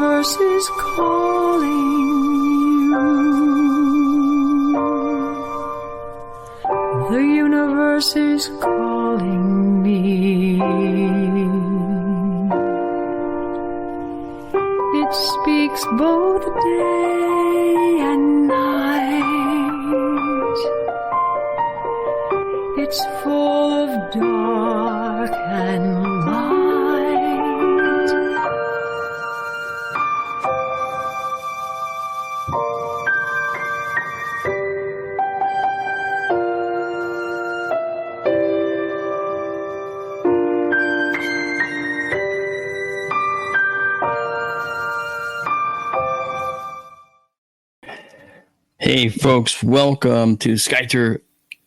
universe is calling you. The universe is calling me. It speaks both day and night. It's full of dark and light. Hey, folks, welcome to SkyTour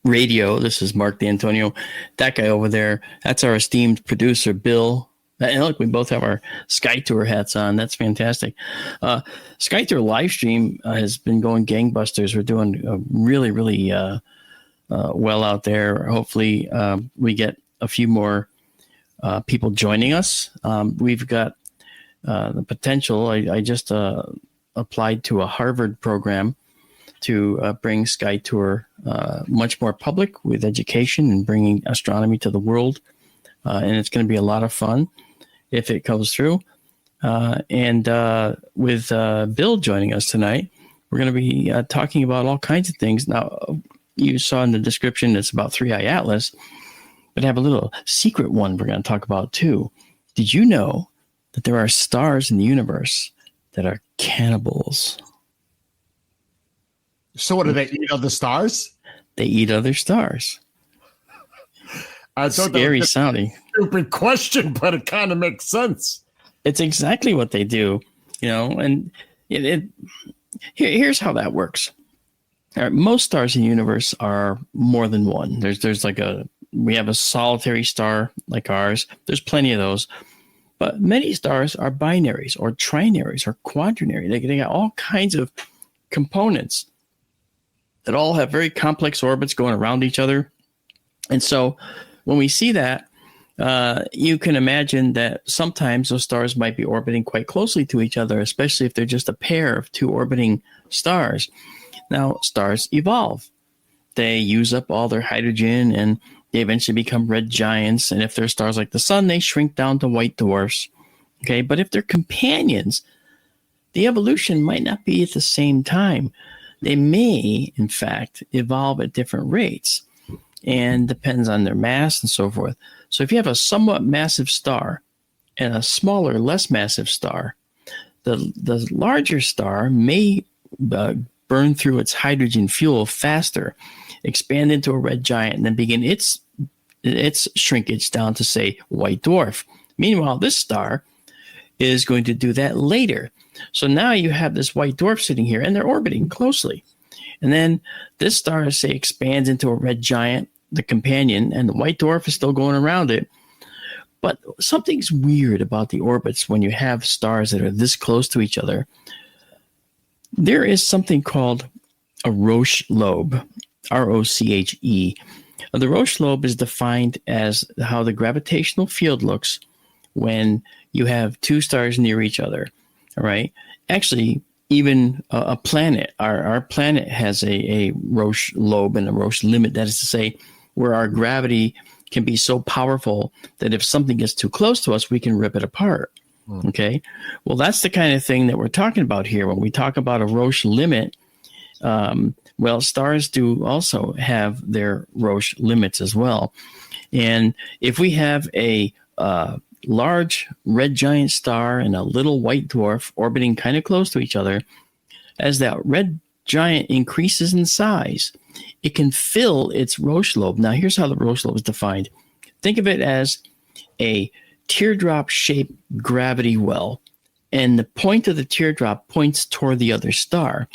Radio. This is Mark D'Antonio. That guy over there, that's our esteemed producer, Bill. And look, we both have our SkyTour hats on. That's fantastic. SkyTour live stream has been going gangbusters. We're doing really well out there. Hopefully, we get a few more people joining us. We've got the potential. I just applied to a Harvard program to bring SkyTour much more public with education and bringing astronomy to the world. And it's going to be a lot of fun if it comes through. And with Bill joining us tonight, we're going to be talking about all kinds of things. Now, you saw in the description, it's about 3-Eye Atlas, but I have a little secret one we're going to talk about too. Did you know that there are stars in the universe that are cannibals? So what, do they eat other stars? They eat other stars. I thought Scary that was sounding. a stupid question, but it kind of makes sense. It's exactly what they do, and here's how that works. All right, most stars in the universe are more than one. There's we have a solitary star like ours. There's plenty of those. But many stars are binaries or trinaries or quaternary. They got all kinds of components that all have very complex orbits going around each other. And so when we see that, you can imagine that sometimes those stars might be orbiting quite closely to each other, especially if they're just a pair of two orbiting stars. Now, stars evolve. They use up all their hydrogen and they eventually become red giants. And if they're stars like the sun, they shrink down to white dwarfs. Okay, but if they're companions, the evolution might not be at the same time. They may, in fact, evolve at different rates and depends on their mass and so forth. So if you have a somewhat massive star and a smaller, less massive star, the larger star may burn through its hydrogen fuel faster, expand into a red giant, and then begin its shrinkage down to, say, white dwarf. Meanwhile, this star is going to do that later. So now you have this white dwarf sitting here, and they're orbiting closely. And then this star, say, expands into a red giant, the companion, and the white dwarf is still going around it. But something's weird about the orbits when you have stars that are this close to each other. There is something called a Roche lobe, R-O-C-H-E. The Roche lobe is defined as how the gravitational field looks when you have two stars near each other. All right. Actually, even a planet, our planet has a Roche lobe and a Roche limit. That is to say, where our gravity can be so powerful that if something gets too close to us, we can rip it apart. Okay. Well, that's the kind of thing that we're talking about here. When we talk about a Roche limit, well, stars do also have their Roche limits as well. And if we have a large red giant star and a little white dwarf orbiting kind of close to each other, as that red giant increases in size, it can fill its Roche lobe. Now, here's how the Roche lobe is defined. Think of it as a teardrop-shaped gravity well, and the point of the teardrop points toward the other star.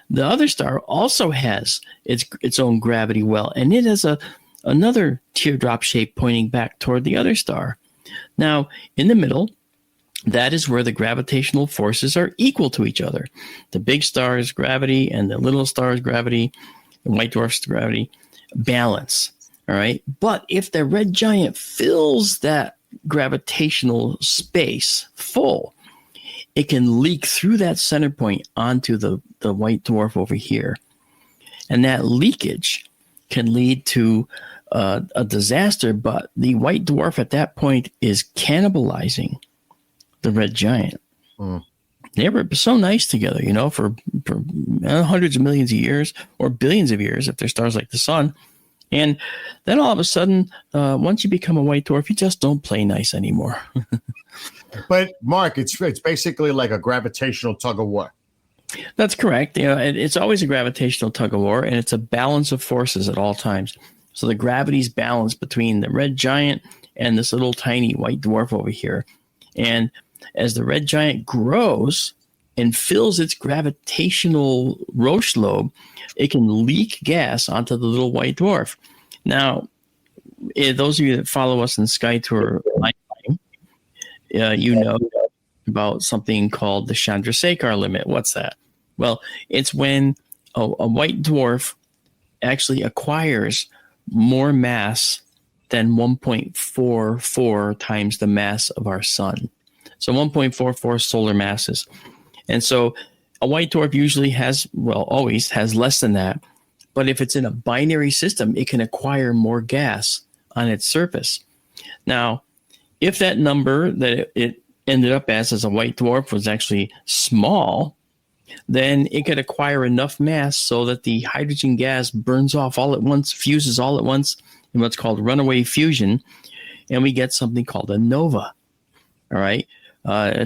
The other star also has its own gravity well, and it has another teardrop shape pointing back toward the other star. Now, in the middle, that is where the gravitational forces are equal to each other. The big star's gravity and the little star's gravity, the white dwarf's gravity, balance. All right. But if the red giant fills that gravitational space full, it can leak through that center point onto the white dwarf over here. And that leakage can lead to a disaster, but the white dwarf at that point is cannibalizing the red giant. They were so nice together, for hundreds of millions of years or billions of years if they're stars like the sun. And then all of a sudden, once you become a white dwarf, you just don't play nice anymore. But Mark, it's basically like a gravitational tug of war. That's correct. It's always a gravitational tug of war, and it's a balance of forces at all times. So the gravity's balanced between the red giant and this little tiny white dwarf over here. And as the red giant grows and fills its gravitational Roche lobe, it can leak gas onto the little white dwarf. Now, those of you that follow us in Sky Tour Lifetime, you know about something called the Chandrasekhar limit. What's that? Well, it's when a white dwarf actually acquires more mass than 1.44 times the mass of our sun. So 1.44 solar masses. And so a white dwarf usually always has less than that. But if it's in a binary system, it can acquire more gas on its surface. Now, if that number that it ended up as a white dwarf was actually small, then it could acquire enough mass so that the hydrogen gas burns off all at once, fuses all at once in what's called runaway fusion, and we get something called a nova. All right.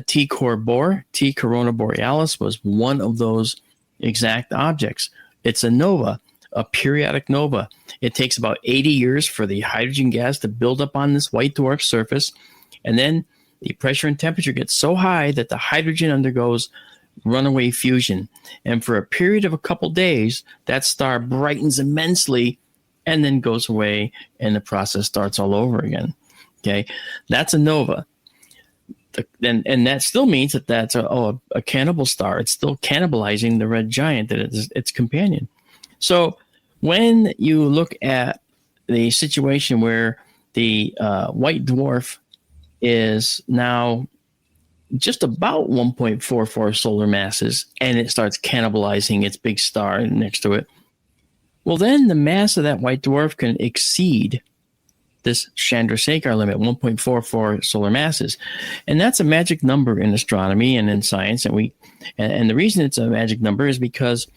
T Corona Borealis was one of those exact objects. It's a nova, a periodic nova. It takes about 80 years for the hydrogen gas to build up on this white dwarf surface, and then the pressure and temperature gets so high that the hydrogen undergoes runaway fusion. And for a period of a couple days, that star brightens immensely and then goes away, and the process starts all over again. Okay, that's a nova. And that still means that that's a cannibal star. It's still cannibalizing the red giant that is its companion. So when you look at the situation where the white dwarf is now just about 1.44 solar masses, and it starts cannibalizing its big star next to it, well, then the mass of that white dwarf can exceed this Chandrasekhar limit, 1.44 solar masses. And that's a magic number in astronomy and in science. And the reason it's a magic number is because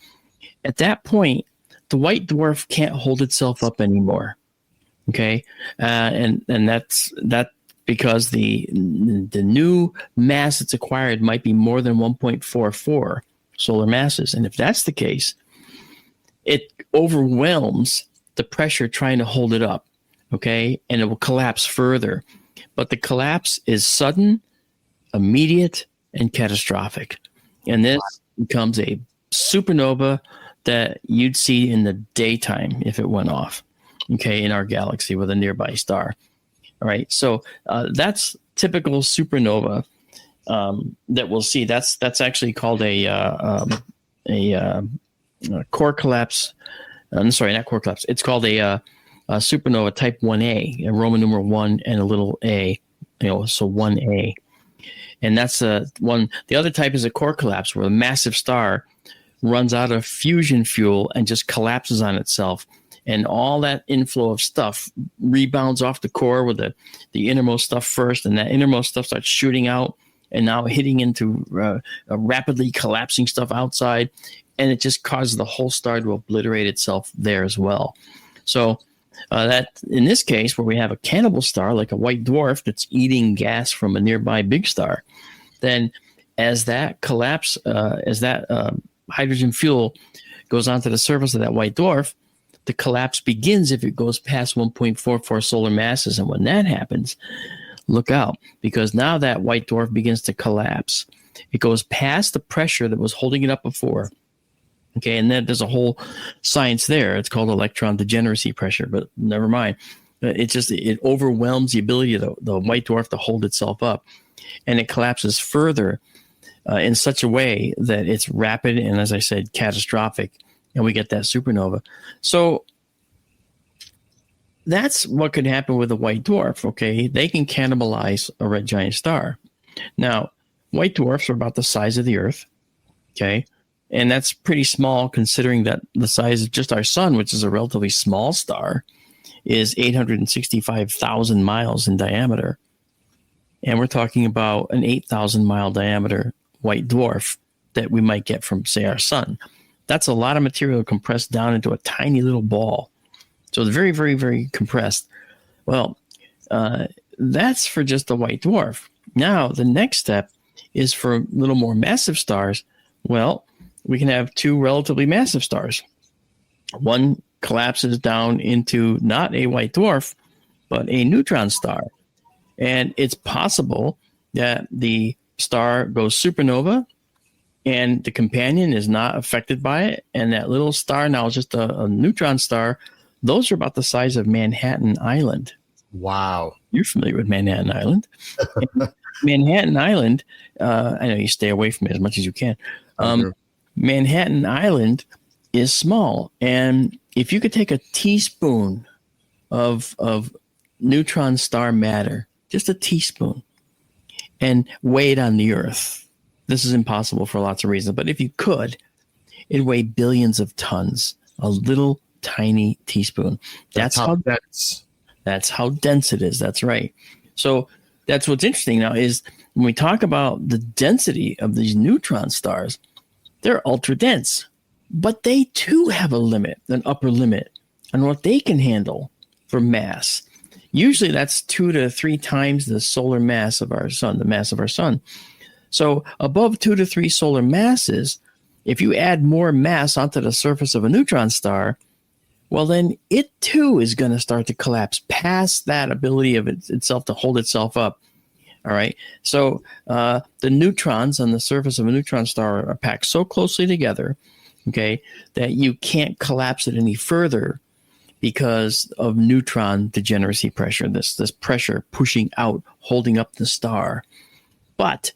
at that point, the white dwarf can't hold itself up anymore. Okay. And that's because the new mass it's acquired might be more than 1.44 solar masses. And if that's the case, it overwhelms the pressure trying to hold it up. Okay, and it will collapse further. But the collapse is sudden, immediate, and catastrophic. And this becomes a supernova that you'd see in the daytime if it went off, okay, in our galaxy with a nearby star. All right, so that's typical supernova that we'll see. That's actually called a core collapse. Sorry, not core collapse. It's called a supernova type 1A, a Roman numeral 1 and a little a, so 1A. And that's one. The other type is a core collapse, where a massive star runs out of fusion fuel and just collapses on itself. And all that inflow of stuff rebounds off the core with the innermost stuff first, and that innermost stuff starts shooting out and now hitting into rapidly collapsing stuff outside. And it just causes the whole star to obliterate itself there as well. So that in this case, where we have a cannibal star like a white dwarf that's eating gas from a nearby big star, then as that collapse, hydrogen fuel goes onto the surface of that white dwarf, the collapse begins if it goes past 1.44 solar masses. And when that happens, look out, because now that white dwarf begins to collapse. It goes past the pressure that was holding it up before. Okay, and then there's a whole science there. It's called electron degeneracy pressure, but never mind. It overwhelms the ability of the white dwarf to hold itself up, and it collapses further in such a way that it's rapid and, as I said, catastrophic, and we get that supernova. So that's what could happen with a white dwarf. Okay, they can cannibalize a red giant star. Now, white dwarfs are about the size of the Earth. Okay. And that's pretty small considering that the size of just our sun, which is a relatively small star, is 865,000 miles in diameter. And we're talking about an 8,000 mile diameter white dwarf that we might get from, say, our sun. That's a lot of material compressed down into a tiny little ball. So it's very, very, very compressed. Well, that's for just a white dwarf. Now, the next step is for a little more massive stars. Well, we can have two relatively massive stars. One collapses down into not a white dwarf, but a neutron star. And it's possible that the star goes supernova and the companion is not affected by it. And that little star now is just a neutron star. Those are about the size of Manhattan Island. Wow. You're familiar with Manhattan Island. Manhattan Island, I know you stay away from it as much as you can. Manhattan Island is small. And if you could take a teaspoon of neutron star matter, just a teaspoon, and weigh it on the Earth, this is impossible for lots of reasons, but if you could, it'd weigh billions of tons, a little tiny teaspoon. That's how dense. That's how dense it is. That's right. So that's what's interesting now is when we talk about the density of these neutron stars, they're ultra dense, but they too have a limit, an upper limit on what they can handle for mass. Usually that's 2 to 3 times the solar mass of our sun, the mass of our sun. So above 2 to 3 solar masses, if you add more mass onto the surface of a neutron star, well, then it too is going to start to collapse past that ability of itself to hold itself up. All right. So the neutrons on the surface of a neutron star are packed so closely together, okay, that you can't collapse it any further because of neutron degeneracy pressure, this pressure pushing out, holding up the star. But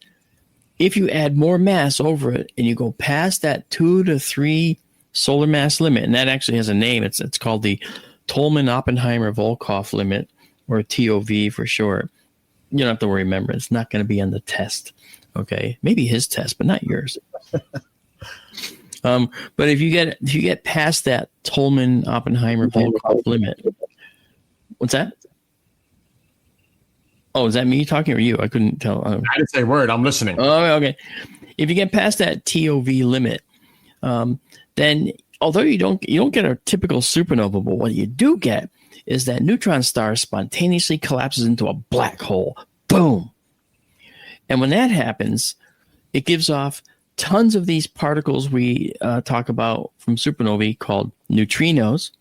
if you add more mass over it and you go past that 2 to 3 solar mass limit, and that actually has a name, it's called the Tolman-Oppenheimer-Volkoff limit, or TOV for short. You don't have to worry, remember, it's not going to be on the test. Okay, maybe his test, but not yours. But if you get past that Tolman-Oppenheimer-Volkoff limit, what's that? Oh, is that me talking or you? I couldn't tell. I didn't say a word. I'm listening. Oh, okay. If you get past that TOV limit, then although you don't get a typical supernova, but what you do get is that neutron star spontaneously collapses into a black hole. Boom. And when that happens, it gives off tons of these particles we talk about from supernovae called neutrinos.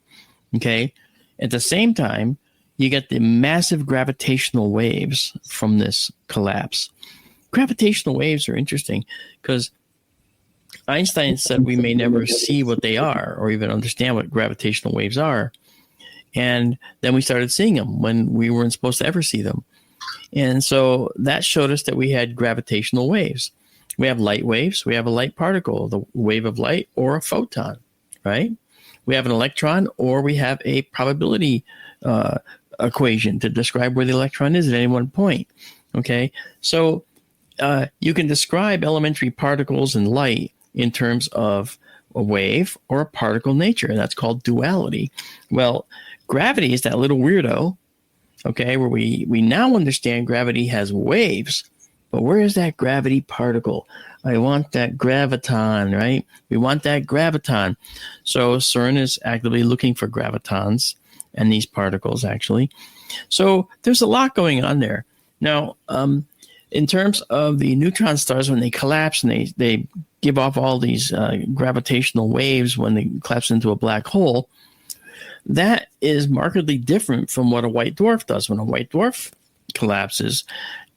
Okay. At the same time, you get the massive gravitational waves from this collapse. Gravitational waves are interesting because Einstein said we may never see what they are or even understand what gravitational waves are. And then we started seeing them when we weren't supposed to ever see them. And so that showed us that we had gravitational waves. We have light waves. We have a light particle, the wave of light, or a photon, right? We have an electron, or we have a probability equation to describe where the electron is at any one point, okay? So you can describe elementary particles and light in terms of a wave or a particle nature, and that's called duality. Well, gravity is that little weirdo, okay, where we now understand gravity has waves, but where is that gravity particle? I want that graviton, right? We want that graviton. So CERN is actively looking for gravitons and these particles, actually. So there's a lot going on there. Now, in terms of the neutron stars, when they collapse and they give off all these gravitational waves when they collapse into a black hole, that is markedly different from what a white dwarf does. When a white dwarf collapses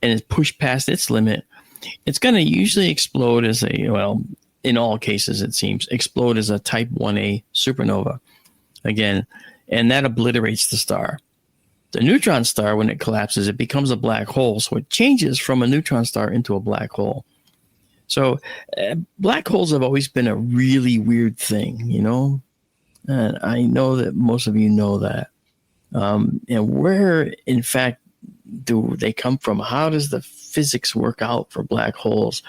and is pushed past its limit, it's going to usually explode as in all cases, it seems, explode as a type 1a supernova. Again, and that obliterates the star. The neutron star, when it collapses, it becomes a black hole. So it changes from a neutron star into a black hole. So black holes have always been a really weird thing, you know? And I know that most of you know that. And where, in fact, do they come from? How does the physics work out for black holes?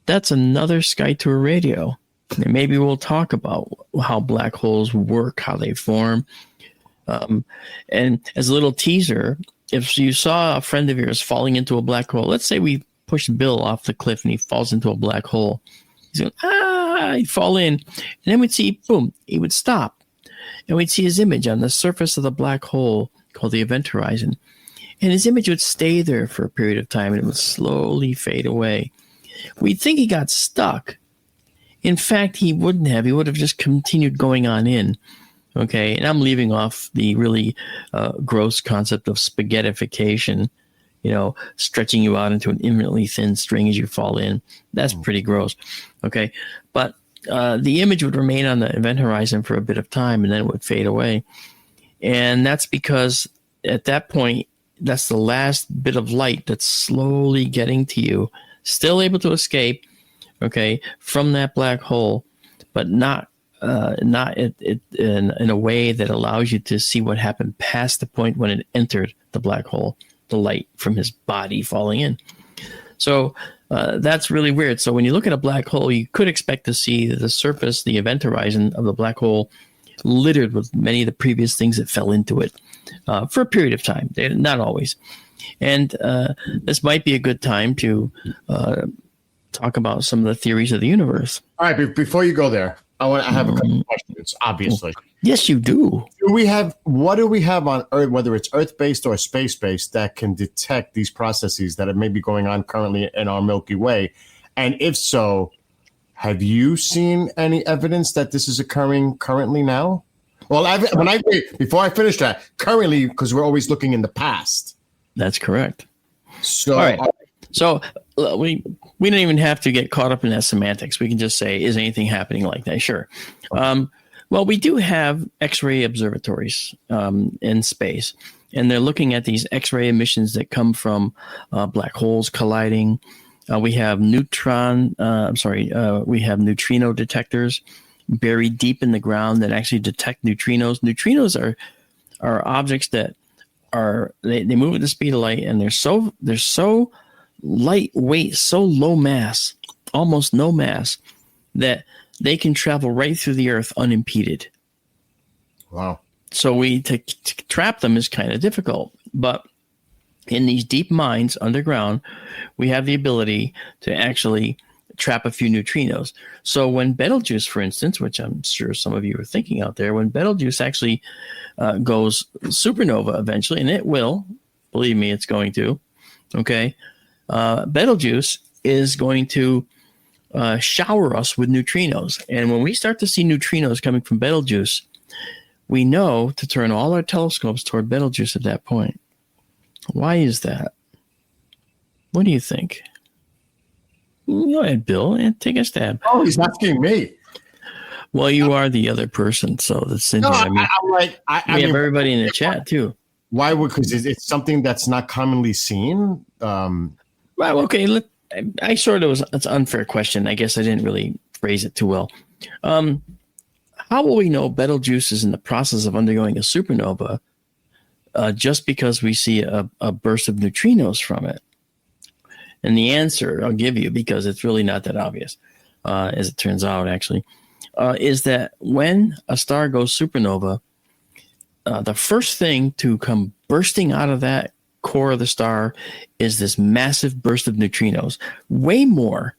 That's another Sky Tour Radio. And maybe we'll talk about how black holes work, how they form. And as a little teaser, if you saw a friend of yours falling into a black hole, let's say we push Bill off the cliff and he falls into a black hole. He's going, he'd fall in. And then we'd see, boom, he would stop. And we'd see his image on the surface of the black hole called the event horizon. And his image would stay there for a period of time and it would slowly fade away. We'd think he got stuck. In fact, he wouldn't have. He would have just continued going on in. Okay, and I'm leaving off the really gross concept of spaghettification, stretching you out into an infinitely thin string as you fall in. That's pretty gross. Okay, but the image would remain on the event horizon for a bit of time and then it would fade away. And that's because at that point, that's the last bit of light that's slowly getting to you, still able to escape, okay, from that black hole, but not in a way that allows you to see what happened past the point when it entered the black hole, the light from his body falling in. So that's really weird. So when you look at a black hole, you could expect to see the surface, the event horizon of the black hole littered with many of the previous things that fell into it for a period of time. Not always. And this might be a good time to talk about some of the theories of the universe. All right, before you go there, I have a couple of questions, obviously. Yes, you do. What do we have on Earth, whether it's Earth-based or space-based, that can detect these processes that are maybe going on currently in our Milky Way? And if so, have you seen any evidence that this is occurring currently now? Well, before I finish that, currently, because we're always looking in the past. That's correct. So, all right. So we don't even have to get caught up in that semantics. We can just say, is anything happening like that? Sure. Well, we do have X-ray observatories in space, and they're looking at these X-ray emissions that come from black holes colliding. We have neutrino detectors buried deep in the ground that actually detect neutrinos. Neutrinos are objects that they move at the speed of light, and they're so lightweight, so low mass, almost no mass, that they can travel right through the Earth unimpeded. Wow. So to trap them is kind of difficult. But in these deep mines underground, we have the ability to actually trap a few neutrinos. So when Betelgeuse, for instance, which I'm sure some of you are thinking out there, when Betelgeuse actually goes supernova eventually, and it will, believe me, it's going to, okay, Betelgeuse is going to shower us with neutrinos. And when we start to see neutrinos coming from Betelgeuse, we know to turn all our telescopes toward Betelgeuse at that point. Why is that? What do you think? Go ahead, Bill, and take a stab. Oh, he's asking me. Well, you are the other person, so that's interesting. We have everybody in the chat too. Why would? Because it's something that's not commonly seen. Well, okay. It's an unfair question. I guess I didn't really phrase it too well. How will we know Betelgeuse is in the process of undergoing a supernova just because we see a burst of neutrinos from it? And the answer I'll give you, because it's really not that obvious, as it turns out, actually, is that when a star goes supernova, the first thing to come bursting out of that core of the star is this massive burst of neutrinos, way more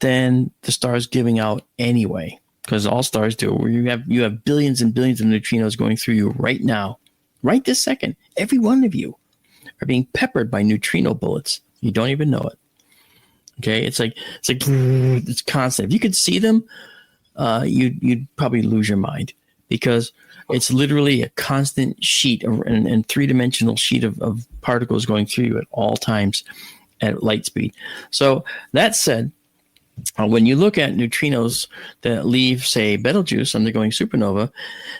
than the star is giving out anyway, because all stars do. Where you have billions and billions of neutrinos going through you right now, right this second. Every one of you are being peppered by neutrino bullets. You don't even know it. Okay, it's constant. If you could see them, you'd probably lose your mind, because it's literally a constant sheet and three-dimensional sheet of particles going through you at all times at light speed. So that said, when you look at neutrinos that leave, say, Betelgeuse undergoing supernova,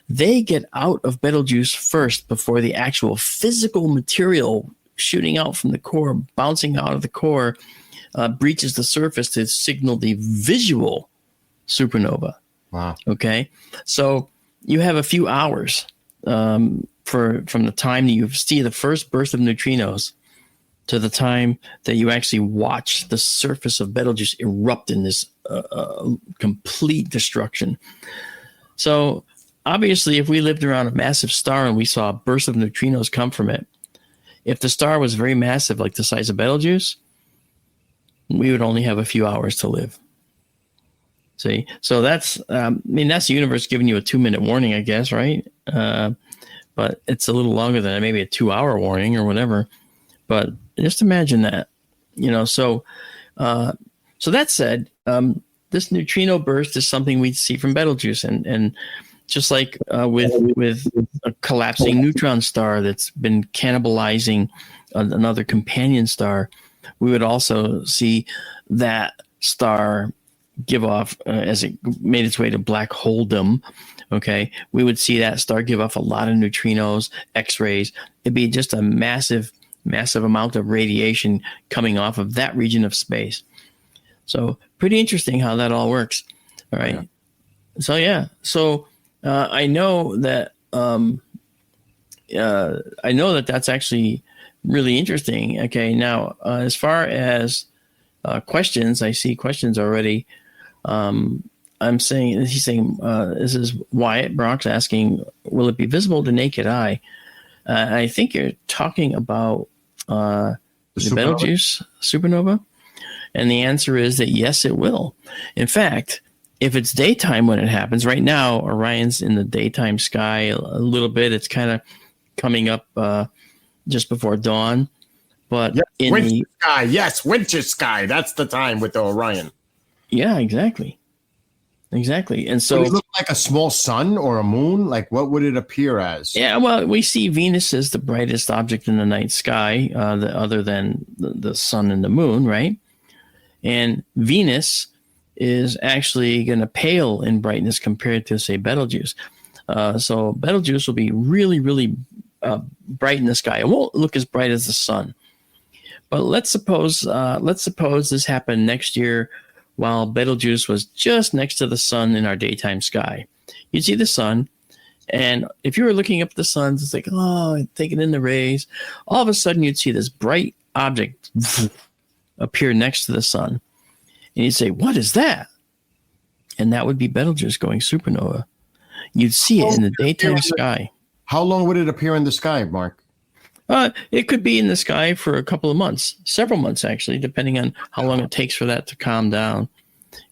they get out of Betelgeuse first before the actual physical material shooting out from the core, bouncing out of the core, breaches the surface to signal the visual supernova. Wow. Okay. So you have a few hours from the time that you see the first burst of neutrinos to the time that you actually watch the surface of Betelgeuse erupt in this complete destruction. So obviously, if we lived around a massive star and we saw a burst of neutrinos come from it, if the star was very massive, like the size of Betelgeuse, we would only have a few hours to live. See, so that's, that's the universe giving you a 2-minute warning, I guess, right? But it's a little longer than maybe a 2-hour warning or whatever. But just imagine that, So that said, this neutrino burst is something we see from Betelgeuse, and just like with a collapsing neutron star that's been cannibalizing another companion star, we would also see that star give off as it made its way to black holedom. Okay, we would see that star give off a lot of neutrinos, X-rays. It'd be just a massive amount of radiation coming off of that region of space. So pretty interesting how that all works. All right. Yeah. So I know that that's actually really interesting. Okay. Now, as far as questions, I see questions already. He's saying, this is Wyatt Bronx asking, will it be visible to naked eye? I think you're talking about the Betelgeuse supernova. And the answer is that yes, it will. In fact, if it's daytime when it happens, right now, Orion's in the daytime sky a little bit. It's kind of coming up just before dawn. But winter sky. Yes, winter sky. That's the time with the Orion. Yeah, exactly. And so would it look like a small sun or a moon? Like, what would it appear as? Yeah, well, we see Venus as the brightest object in the night sky, other than the sun and the moon, right? And Venus is actually going to pale in brightness compared to, say, Betelgeuse. So Betelgeuse will be really, really bright in the sky. It won't look as bright as the sun. But let's suppose this happened next year while Betelgeuse was just next to the sun in our daytime sky. You'd see the sun, and if you were looking up at the sun, it's like, taking in the rays. All of a sudden, you'd see this bright object appear next to the sun. And you'd say, what is that? And that would be Betelgeuse going supernova. You'd see it in the daytime sky. How long would it appear in the sky, Mark? It could be in the sky for a couple of months, several months, actually, depending on how long it takes for that to calm down.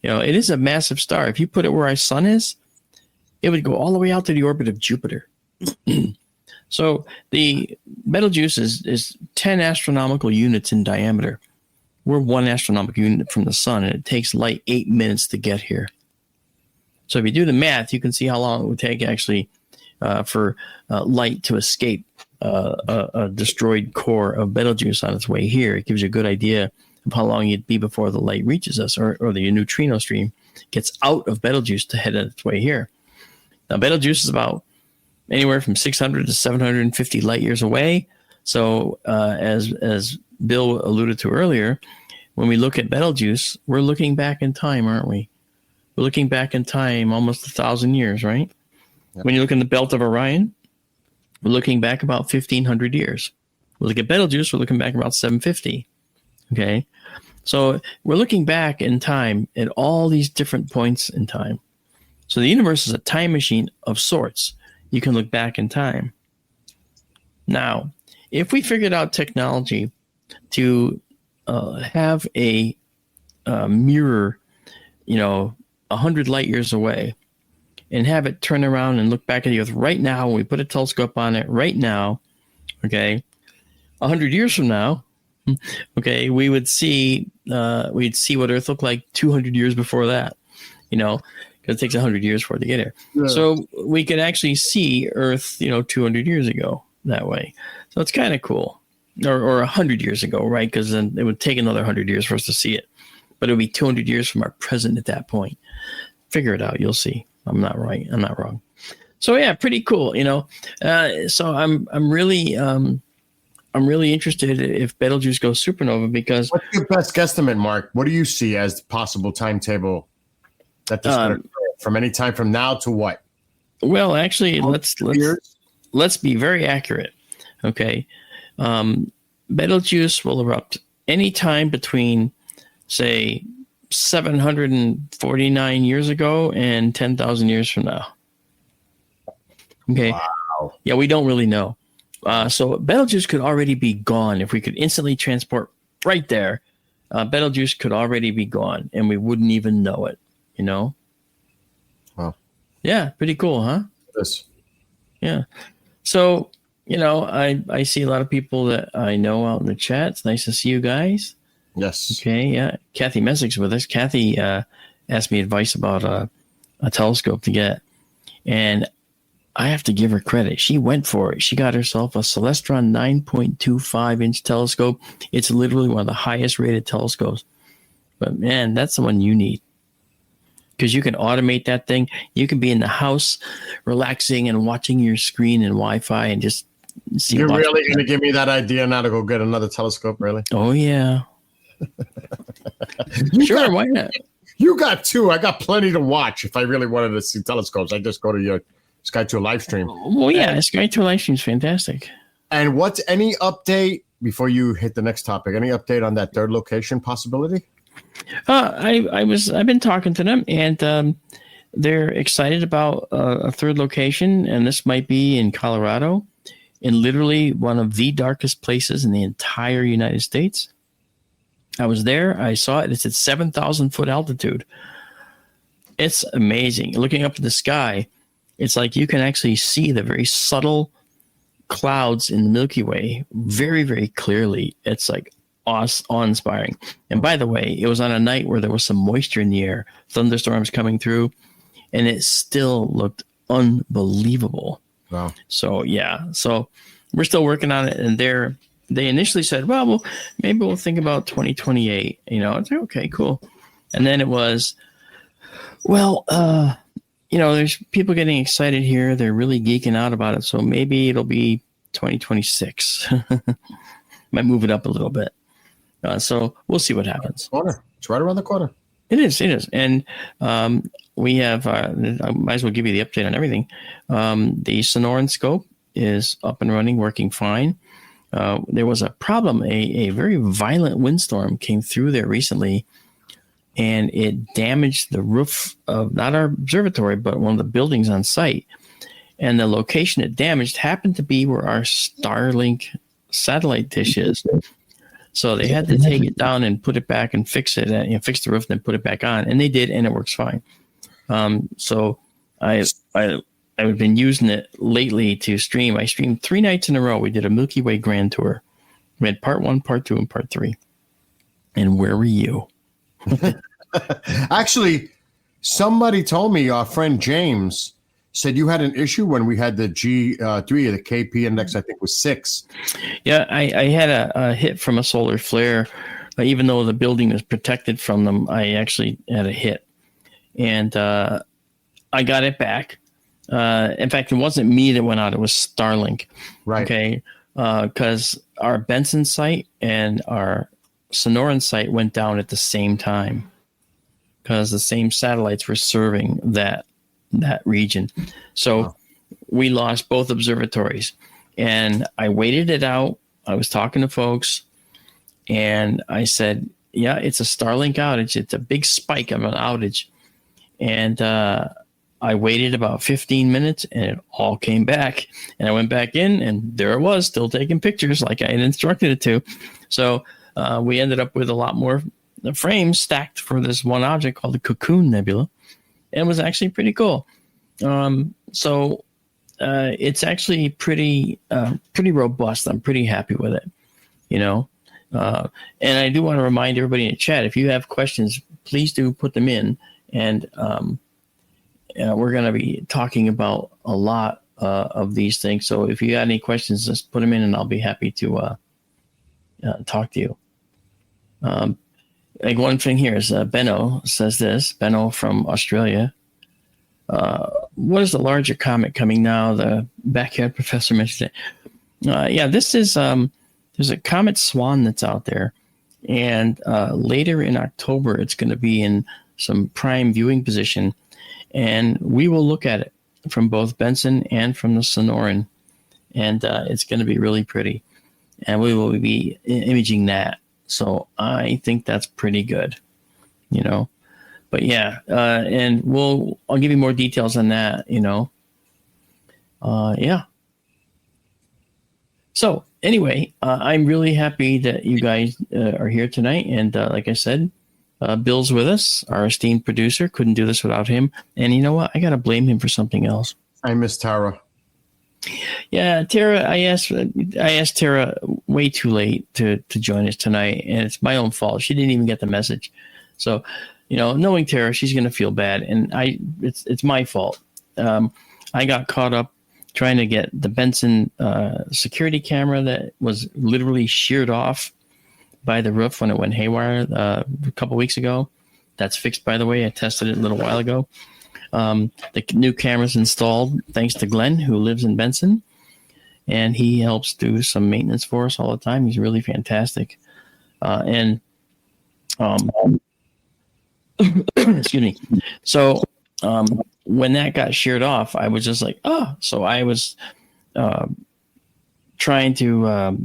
It is a massive star. If you put it where our sun is, it would go all the way out to the orbit of Jupiter. So the Betelgeuse is 10 astronomical units in diameter. We're 1 astronomical unit from the sun, and it takes light 8 minutes to get here. So if you do the math, you can see how long it would take actually for light to escape a destroyed core of Betelgeuse on its way here. It gives you a good idea of how long it'd be before the light reaches us, or the neutrino stream gets out of Betelgeuse to head its way here. Now, Betelgeuse is about anywhere from 600 to 750 light years away. So as Bill alluded to earlier, when we look at Betelgeuse, we're looking back in time, aren't we? We're looking back in time almost 1,000 years, right? Yep. When you look in the belt of Orion, we're looking back about 1,500 years. We look at Betelgeuse, we're looking back about 750. Okay? So we're looking back in time at all these different points in time. So the universe is a time machine of sorts. You can look back in time. Now, if we figured out technology to have a mirror, 100 light years away, and have it turn around and look back at the Earth right now, we put a telescope on it right now, okay, 100 years from now, okay, we'd see what Earth looked like 200 years before that, because it takes 100 years for it to get here. Yeah. So we could actually see Earth, 200 years ago that way. So it's kind of cool. Or 100 years ago, right? Because then it would take another 100 years for us to see it. But it would be 200 years from our present at that point. Figure it out. You'll see. I'm not right. I'm not wrong. So yeah, pretty cool. So I'm really interested if Betelgeuse goes supernova, because what's your best guesstimate, Mark? What do you see as the possible timetable that this could occur from any time from now to what? Well, actually, let's be very accurate. Okay. Betelgeuse will erupt anytime between, say, 749 years ago and 10,000 years from now. Okay. Wow. Yeah, we don't really know. So Betelgeuse could already be gone if we could instantly transport right there. Betelgeuse could already be gone, and we wouldn't even know it. You know? Wow. Yeah, pretty cool, huh? Yes. Yeah. So, you know, I see a lot of people that I know out in the chat. It's nice to see you guys. Yes. Okay, yeah. Kathy Messick's with us. Kathy asked me advice about a telescope to get, and I have to give her credit. She went for it. She got herself a Celestron 9.25-inch telescope. It's literally one of the highest rated telescopes. But, man, that's the one you need, because you can automate that thing. You can be in the house relaxing and watching your screen and Wi-Fi and just see. You're really going to give me that idea now to go get another telescope, really? Oh, yeah. Sure, why not? You got two. I got plenty to watch if I really wanted to see telescopes. I just go to your Sky 2 live stream. Well, yeah, Sky 2 live stream is fantastic. And what's any update before you hit the next topic? Any update on that third location possibility? I've been talking to them, and they're excited about a third location, and this might be in Colorado, in literally one of the darkest places in the entire United States. I was there. I saw it. It's at 7,000 foot altitude. It's amazing. Looking up at the sky, it's like you can actually see the very subtle clouds in the Milky Way very, very clearly. It's like awe-inspiring. And by the way, it was on a night where there was some moisture in the air, thunderstorms coming through, and it still looked unbelievable. Wow. So, yeah. So we're still working on it, and they initially said, well, maybe we'll think about 2028. You know, it's like, okay, cool. And then it was, well, you know, there's people getting excited here. They're really geeking out about it. So maybe it'll be 2026. Might move it up a little bit. So we'll see what happens. It's right around the corner. It is. And we have, I might as well give you the update on everything. The Sonoran scope is up and running, working fine. There was a problem. A very violent windstorm came through there recently, and it damaged the roof of not our observatory, but one of the buildings on site. And the location it damaged happened to be where our Starlink satellite dish is. So they had to take it down and put it back and fix it, and fix the roof and then put it back on. And they did, and it works fine. So I've been using it lately to stream. I streamed 3 nights in a row. We did a Milky Way grand tour. We had part 1, part 2, and part 3. And where were you? Actually, somebody told me, our friend James said you had an issue when we had the G3, the KP index, I think was 6. Yeah, I had a hit from a solar flare. Even though the building was protected from them, I actually had a hit. And I got it back. In fact, it wasn't me that went out. It was Starlink. Right. Okay. Because our Benson site and our Sonoran site went down at the same time, because the same satellites were serving that region. So we lost both observatories, and I waited it out. I was talking to folks, and I said, yeah, it's a Starlink outage. It's a big spike of an outage. And I waited about 15 minutes, and it all came back. And I went back in, and there it was, still taking pictures like I had instructed it to. So we ended up with a lot more frames stacked for this one object called the Cocoon Nebula. And it was actually pretty cool. So it's actually pretty robust. I'm pretty happy with it, you know. And I do want to remind everybody in the chat, if you have questions, please do put them in. And we're going to be talking about a lot of these things. So if you got any questions, just put them in, and I'll be happy to talk to you. Like one thing here is Benno says this. Benno from Australia. What is the larger comet coming now? The backyard professor mentioned it. Yeah, this is there's a comet Swan that's out there, and later in October it's going to be in some prime viewing position, and we will look at it from both Benson and from the Sonoran, and it's going to be really pretty. and we will be imaging that. So I think that's pretty good, you know. But yeah, and I'll give you more details on that, you know. Yeah. So anyway, I'm really happy that you guys are here tonight, and like I said, Bill's with us, our esteemed producer. Couldn't do this without him. And you know what? I got to blame him for something else. I miss Tara. Yeah, Tara. I asked Tara way too late to join us tonight, and it's my own fault. She didn't even get the message. So, you know, knowing Tara, she's going to feel bad, and it's my fault. I got caught up trying to get the Benson security camera that was literally sheared off by the roof when it went haywire a couple weeks ago. That's fixed, by the way. I tested it a little while ago. The new camera's installed thanks to Glenn, who lives in Benson, and he helps do some maintenance for us all the time. He's really fantastic. Excuse me. So when that got sheared off, I was just like, oh. So I was trying to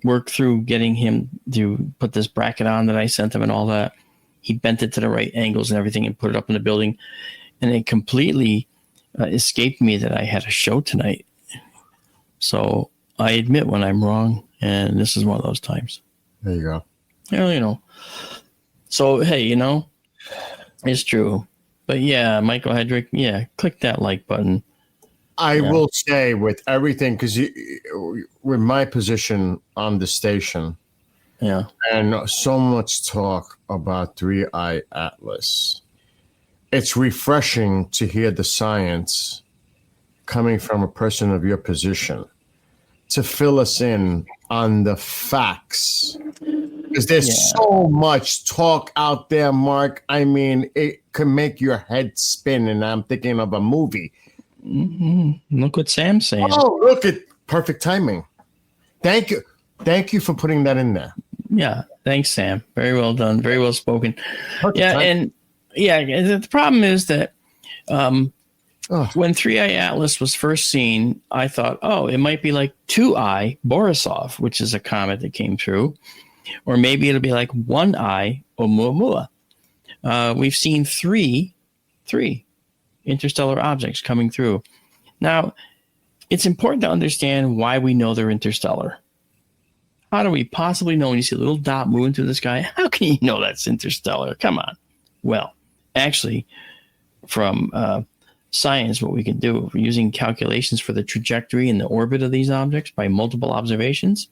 work through getting him to put this bracket on that I sent him and all that. He bent it to the right angles and everything and put it up in the building. And it completely escaped me that I had a show tonight. So I admit when I'm wrong, and this is one of those times. There you go. Yeah, you know. So, hey, you know, it's true. But yeah, Michael Hedrick, yeah, click that like button. I will say with everything, because with my position on the station, and so much talk about 3i Atlas, it's refreshing to hear the science coming from a person of your position to fill us in on the facts. Because there's so much talk out there, Mark. I mean, it can make your head spin, and I'm thinking of a movie. Mm-hmm. Look what Sam's saying. Oh, look at perfect timing. Thank you. Thank you for putting that in there. Yeah. Thanks, Sam. Very well done. Very well spoken. Perfect timing. The problem is that when 3i Atlas was first seen, I thought, it might be like 2i Borisov, which is a comet that came through. Or maybe it'll be like 1i Oumuamua. We've seen three interstellar objects coming through. Now, it's important to understand why we know they're interstellar. How do we possibly know when you see a little dot moving through the sky? How can you know that's interstellar? Come on. Well, actually, from science, what we can do, we're using calculations for the trajectory and the orbit of these objects by multiple observations.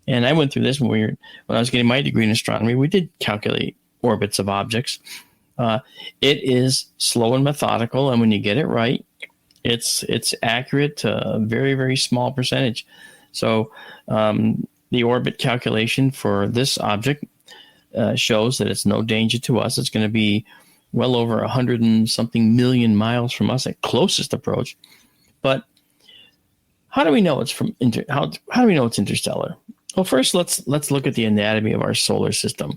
And I went through this when I was getting my degree in astronomy. We did calculate orbits of objects. It is slow and methodical, and when you get it right, it's accurate to a very, very small percentage. So the orbit calculation for this object shows that it's no danger to us. It's going to be well over 100 and something million miles from us at closest approach. But how do we know it's how do we know it's interstellar? Well, first, let's look at the anatomy of our solar system.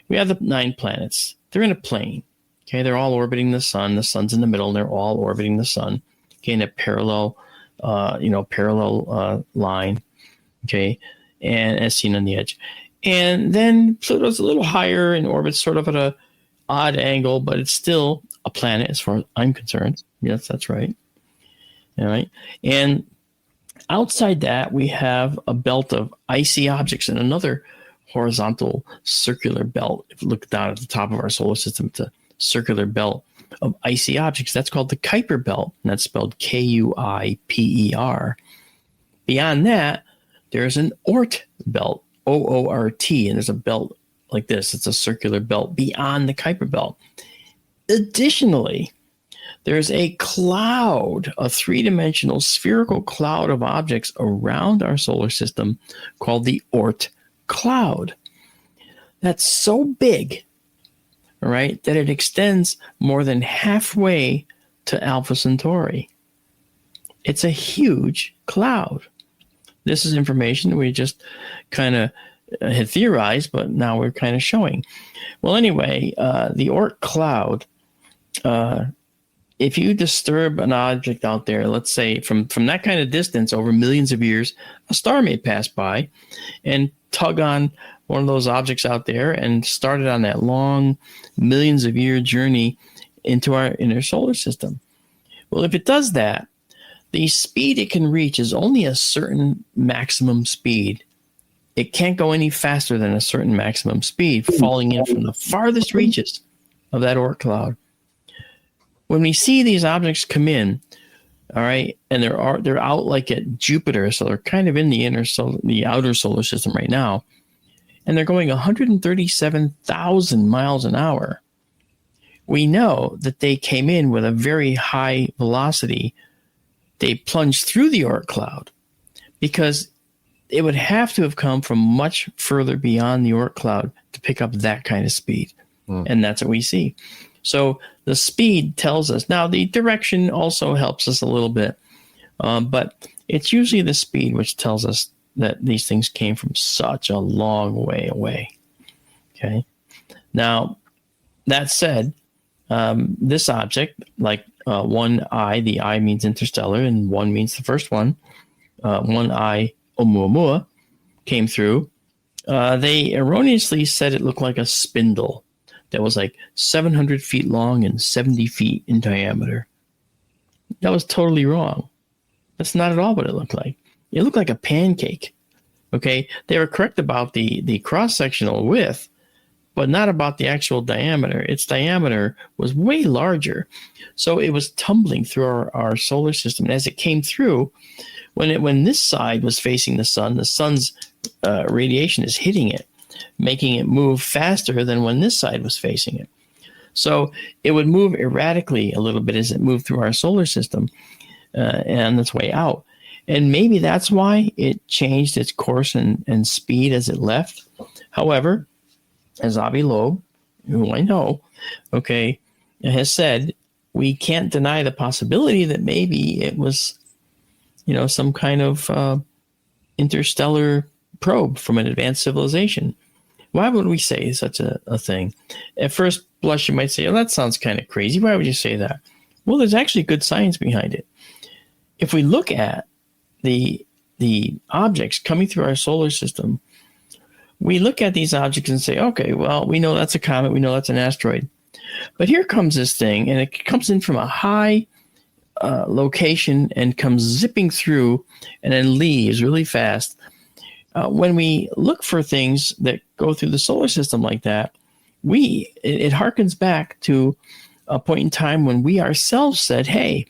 We have the 9 planets. They're in a plane. Okay, they're all orbiting the sun. The sun's in the middle, and they're all orbiting the sun. Okay, in a parallel line. Okay, and as seen on the edge. And then Pluto's a little higher in orbit, sort of at a odd angle, but it's still a planet as far as I'm concerned. Yes, that's right. All right, and outside that, we have a belt of icy objects and another horizontal circular belt. If you look down at the top of our solar system, it's a circular belt of icy objects. That's called the Kuiper belt, and that's spelled Kuiper. Beyond that, there's an Oort belt, Oort, and there's a belt like this. It's a circular belt beyond the Kuiper belt. Additionally, there's a cloud, a 3-dimensional spherical cloud of objects around our solar system called the Oort cloud. That's so big, right, that it extends more than halfway to Alpha Centauri. It's a huge cloud. This is information we just kind of had theorized, but now we're kind of showing. Well, anyway, the Oort cloud if you disturb an object out there, let's say from that kind of distance over millions of years, a star may pass by and tug on one of those objects out there and start it on that long millions of year journey into our inner solar system. Well, if it does that, the speed it can reach is only a certain maximum speed. It can't go any faster than a certain maximum speed, falling in from the farthest reaches of that Oort cloud. When we see these objects come in, all right, and they're out like at Jupiter, so they're kind of in the outer solar system right now, and they're going 137,000 miles an hour. We know that they came in with a very high velocity. They plunged through the Oort cloud because it would have to have come from much further beyond the Oort cloud to pick up that kind of speed. And that's what we see. So the speed tells us. Now, the direction also helps us a little bit, but it's usually the speed which tells us that these things came from such a long way away. Okay. Now, that said, this object, like one eye, the eye means interstellar, and one means the first one. One eye, Oumuamua, came through. They erroneously said it looked like a spindle that was like 700 feet long and 70 feet in diameter. That was totally wrong. That's not at all what it looked like. It looked like a pancake. Okay, they were correct about the cross-sectional width, but not about the actual diameter. Its diameter was way larger. So it was tumbling through our solar system. And as it came through, when this side was facing the sun's radiation is hitting it, making it move faster than when this side was facing it. So it would move erratically a little bit as it moved through our solar system and its way out. And maybe that's why it changed its course and speed as it left. However, as Avi Loeb, who I know, okay, has said, we can't deny the possibility that maybe it was, some kind of interstellar probe from an advanced civilization. Why would we say such a thing? At first blush, you might say, oh, that sounds kind of crazy. Why would you say that? Well, there's actually good science behind it. If we look at the objects coming through our solar system, we look at these objects and say, okay, well, we know that's a comet. We know that's an asteroid. But here comes this thing, and it comes in from a high location and comes zipping through and then leaves really fast. When we look for things that go through the solar system like that, it harkens back to a point in time when we ourselves said, hey,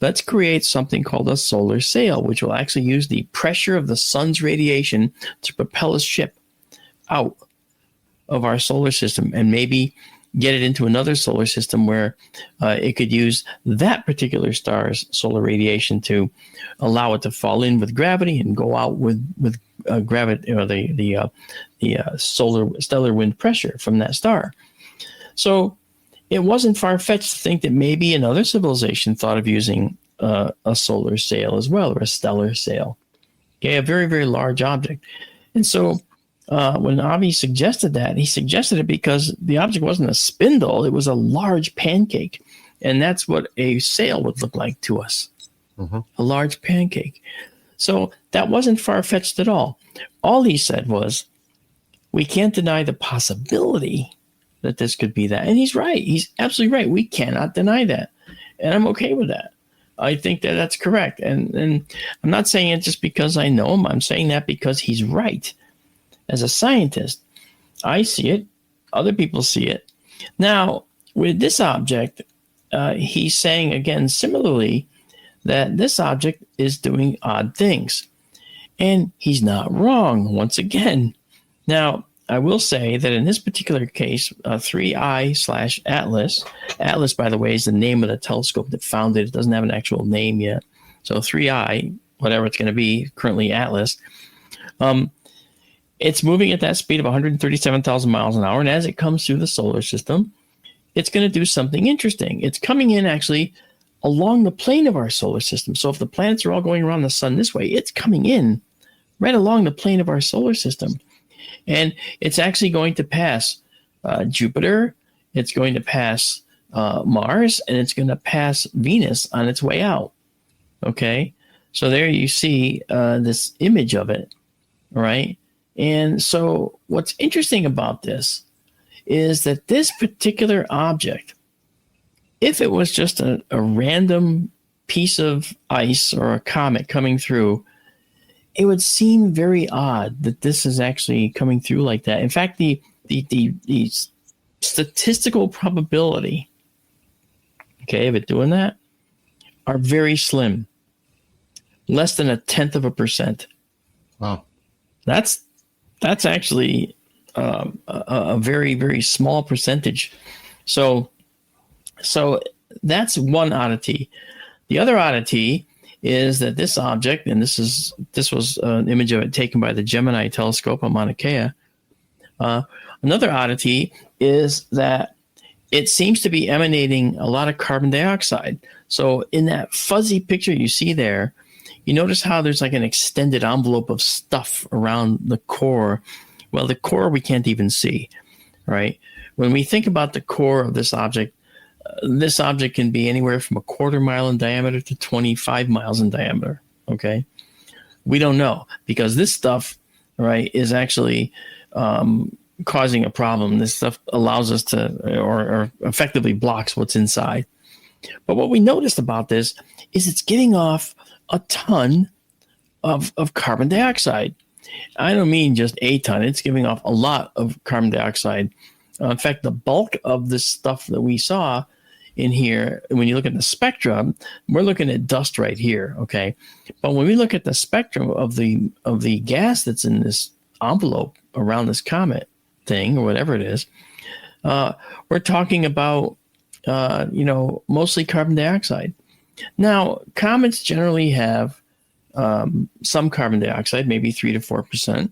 let's create something called a solar sail, which will actually use the pressure of the sun's radiation to propel a ship out of our solar system and maybe get it into another solar system where it could use that particular star's solar radiation to allow it to fall in with gravity and go out with gravity, or the stellar wind pressure from that star. So it wasn't far-fetched to think that maybe another civilization thought of using a solar sail as well, or a stellar sail. Okay, a very, very large object. And so when Avi suggested that, he suggested it because the object wasn't a spindle, it was a large pancake. And that's what a sail would look like to us, a large pancake. So that wasn't far-fetched at all. All he said was, we can't deny the possibility that this could be that. And he's right. He's absolutely right. We cannot deny that. And I'm okay with that. I think that that's correct. And I'm not saying it just because I know him. I'm saying that because he's right. As a scientist, I see it. Other people see it. Now, with this object, he's saying, again, similarly, that this object is doing odd things. And he's not wrong, once again. Now, I will say that in this particular case, 3I/Atlas, Atlas, by the way, is the name of the telescope that found it. It doesn't have an actual name yet. So 3I, whatever it's going to be, currently Atlas, it's moving at that speed of 137,000 miles an hour. And as it comes through the solar system, it's going to do something interesting. It's coming in actually along the plane of our solar system. So if the planets are all going around the sun this way, it's coming in right along the plane of our solar system. And it's actually going to pass Jupiter. It's going to pass Mars, and it's going to pass Venus on its way out. Okay, so there you see this image of it, right? And so what's interesting about this is that this particular object, if it was just a random piece of ice or a comet coming through, it would seem very odd that this is actually coming through like that. In fact, the statistical probability, okay, of it doing that are very slim, less than 1/10%. Wow, that's actually a very, very small percentage. So that's one oddity. The other oddity is that this object, and this was an image of it taken by the Gemini telescope on Mauna Kea. Another oddity is that it seems to be emanating a lot of carbon dioxide. So in that fuzzy picture you see there, you notice how there's like an extended envelope of stuff around the core. Well, the core we can't even see, right? When we think about the core of this object can be anywhere from 1/4 mile in diameter to 25 miles in diameter, okay? We don't know, because this stuff, right, is actually causing a problem. This stuff allows us to, or effectively blocks what's inside. But what we noticed about this is it's giving off a ton of carbon dioxide. I don't mean just a ton. It's giving off a lot of carbon dioxide. In fact, the bulk of this stuff that we saw in here, when you look at the spectrum, we're looking at dust right here, okay? But when we look at the spectrum of the gas that's in this envelope around this comet thing, or whatever it is, we're talking about, mostly carbon dioxide. Now, comets generally have some carbon dioxide, maybe 3 to 4%.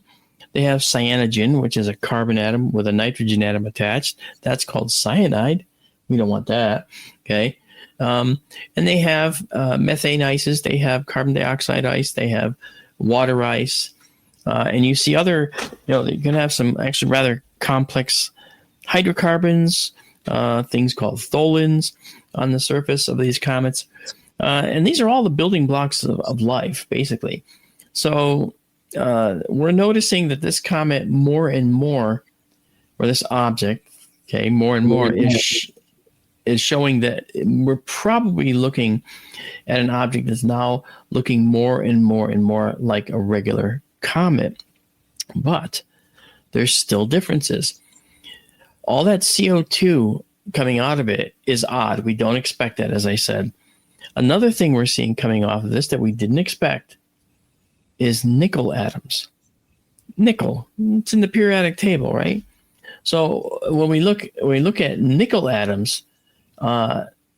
They have cyanogen, which is a carbon atom with a nitrogen atom attached. That's called cyanide. We don't want that, okay? And they have methane ices. They have carbon dioxide ice. They have water ice. And you see other, you can have some actually rather complex hydrocarbons, things called tholins on the surface of these comets. And these are all the building blocks of life, basically. So we're noticing that this comet more and more, or this object, okay, more and more is showing that we're probably looking at an object that's now looking more and more and more like a regular comet. But there's still differences. All that CO2 coming out of it is odd. We don't expect that, as I said. Another thing we're seeing coming off of this that we didn't expect is nickel atoms. Nickel, it's in the periodic table, right? So when we look at nickel atoms,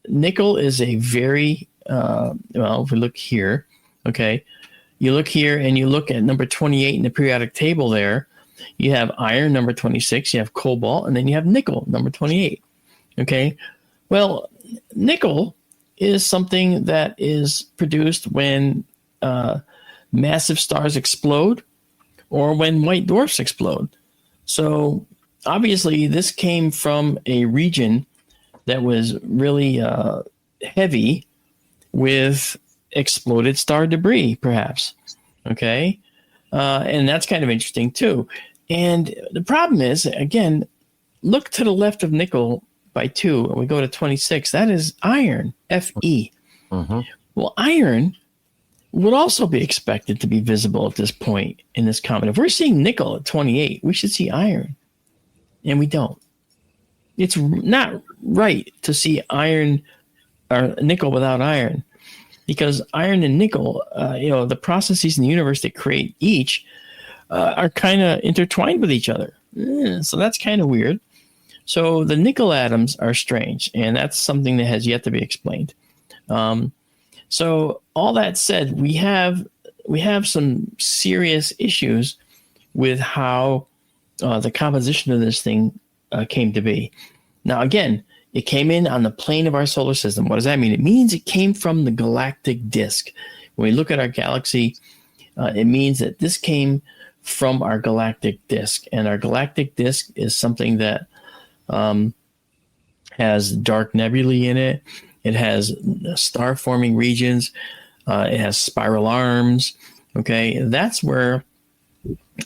nickel is a very if we look here, okay, you look here and you look at number 28 in the periodic table there, you have iron, number 26, you have cobalt, and then you have nickel, number 28. Okay, well, nickel is something that is produced when massive stars explode or when white dwarfs explode. So obviously this came from a region that was really heavy with exploded star debris, perhaps. Okay, and that's kind of interesting too. And the problem is, again, look to the left of nickel by 2, and we go to 26. That is iron, Fe. Mm-hmm. Well, iron would also be expected to be visible at this point in this comet. If we're seeing nickel at 28, we should see iron, and we don't. It's not right to see iron or nickel without iron, because iron and nickel, the processes in the universe that create each are kind of intertwined with each other. So that's kind of weird. So the nickel atoms are strange, and that's something that has yet to be explained. So all that said, we have some serious issues with how the composition of this thing came to be. Now, again, it came in on the plane of our solar system. What does that mean? It means it came from the galactic disk. When we look at our galaxy, it means that this came from our galactic disk. And our galactic disk is something that has dark nebulae in it. It has star forming regions. It has spiral arms. Okay, that's where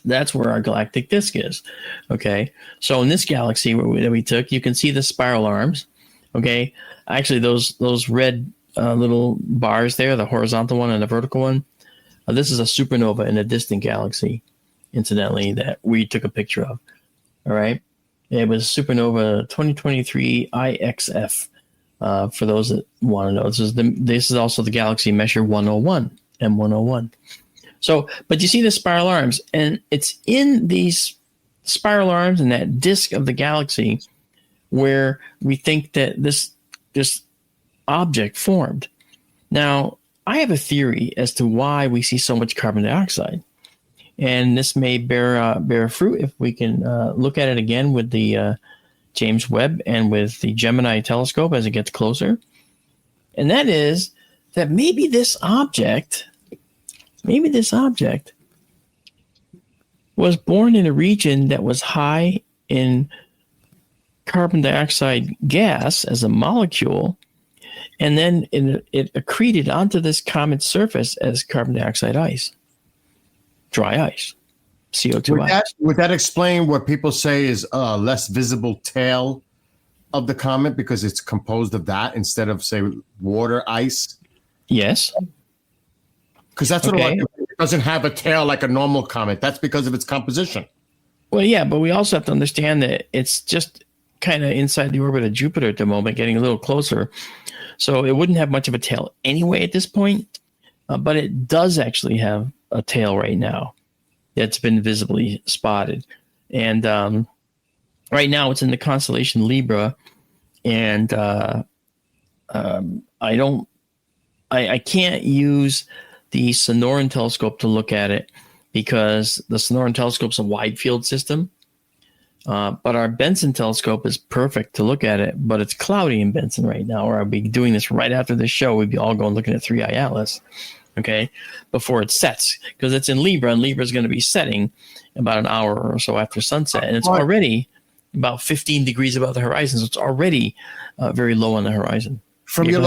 our galactic disk is. Okay, so in this galaxy that we took, you can see the spiral arms. Okay, actually those red little bars there, the horizontal one and the vertical one, this is a supernova in a distant galaxy, incidentally, that we took a picture of. All right, it was supernova 2023 IXF. For those that want to know, this is also the galaxy measure 101, M101. So, but you see the spiral arms, and it's in these spiral arms and that disk of the galaxy where we think that this object formed. Now, I have a theory as to why we see so much carbon dioxide, and this may bear fruit if we can look at it again with the James Webb and with the Gemini telescope as it gets closer. And that is that maybe this object was born in a region that was high in carbon dioxide gas as a molecule, and then it accreted onto this comet's surface as carbon dioxide ice, dry ice, CO2 ice. Would that explain what people say is a less visible tail of the comet because it's composed of that instead of, say, water ice? Yes. Because that's what it doesn't have a tail like a normal comet. That's because of its composition. Well, yeah, but we also have to understand that it's just kind of inside the orbit of Jupiter at the moment, getting a little closer. So it wouldn't have much of a tail anyway at this point, but it does actually have a tail right now that's been visibly spotted. And right now it's in the constellation Libra, and I can't use the Sonoran telescope to look at it because the Sonoran telescope's a wide field system. But our Benson telescope is perfect to look at it, but it's cloudy in Benson right now, or I'll be doing this right after this show. We'd be all going looking at 3i Atlas, okay, before it sets, because it's in Libra, and Libra is going to be setting about an hour or so after sunset, and it's already about 15 degrees above the horizon, so it's already very low on the horizon. From your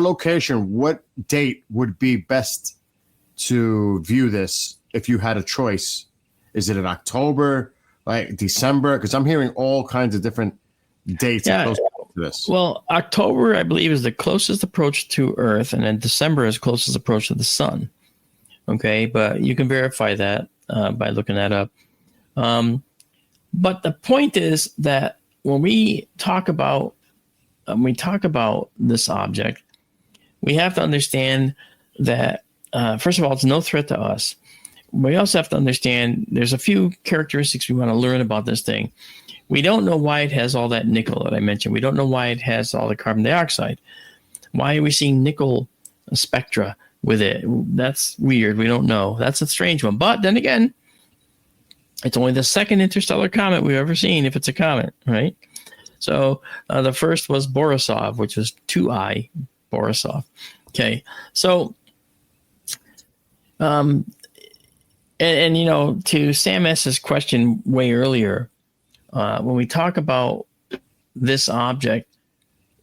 location, what date would be best to view this if you had a choice? Is it in October, like December? Because I'm hearing all kinds of different dates close to this. Well, October, I believe, is the closest approach to Earth, and then December is closest approach to the sun. Okay, but you can verify that by looking that up. But the point is that when we talk about this object, we have to understand that first of all, it's no threat to us. We also have to understand there's a few characteristics we want to learn about this thing. We don't know why it has all that nickel that I mentioned. We don't know why it has all the carbon dioxide. Why are we seeing nickel spectra with it? That's weird. We don't know. That's a strange one. But then again, it's only the second interstellar comet we've ever seen, if it's a comet, right? So the first was Borisov, which was 2I Borisov. Okay, so and you know, to Sam S.'s question way earlier, when we talk about this object,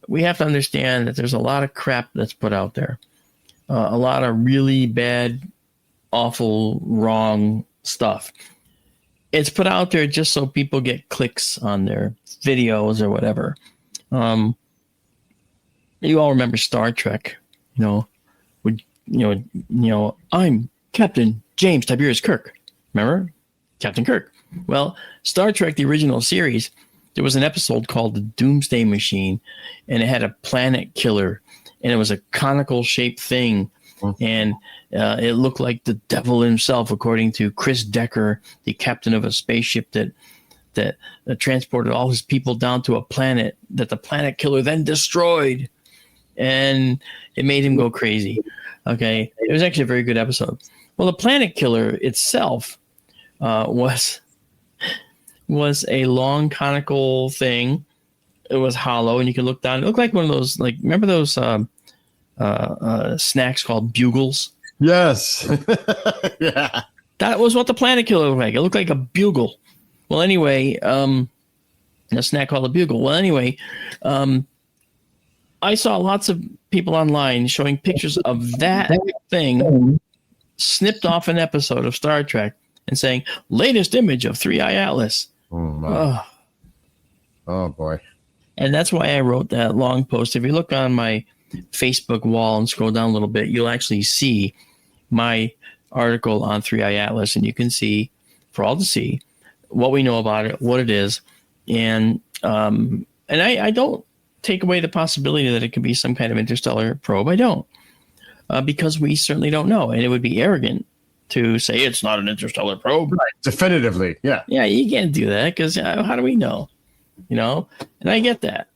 we have to understand that there's a lot of crap that's put out there, a lot of really bad, awful, wrong stuff. It's put out there just so people get clicks on their videos or whatever. You all remember Star Trek, I'm Captain James Tiberius Kirk. Remember? Captain Kirk. Well, Star Trek, the original series, there was an episode called The Doomsday Machine, and it had a planet killer, and it was a conical shaped thing. And it looked like the devil himself, according to Chris Decker, the captain of a spaceship that transported all his people down to a planet that the planet killer then destroyed. And it made him go crazy. Okay. It was actually a very good episode. Well, the planet killer itself was a long conical thing. It was hollow, and you could look down. It looked like one of those, like, remember those snacks called Bugles? Yes. Yeah. That was what the planet killer looked like. It looked like a bugle. Well, anyway, a snack called a bugle. Well, anyway, I saw lots of people online showing pictures of that thing snipped off an episode of Star Trek and saying, latest image of 3i Atlas. Oh, boy. And that's why I wrote that long post. If you look on my Facebook wall and scroll down a little bit, you'll actually see my article on 3i Atlas, and you can see, for all to see, what we know about it, what it is. And I don't take away the possibility that it could be some kind of interstellar probe. I don't, because we certainly don't know. And it would be arrogant to say it's not an interstellar probe. Right. Definitively, yeah. Yeah, you can't do that because how do we know? You know, and I get that.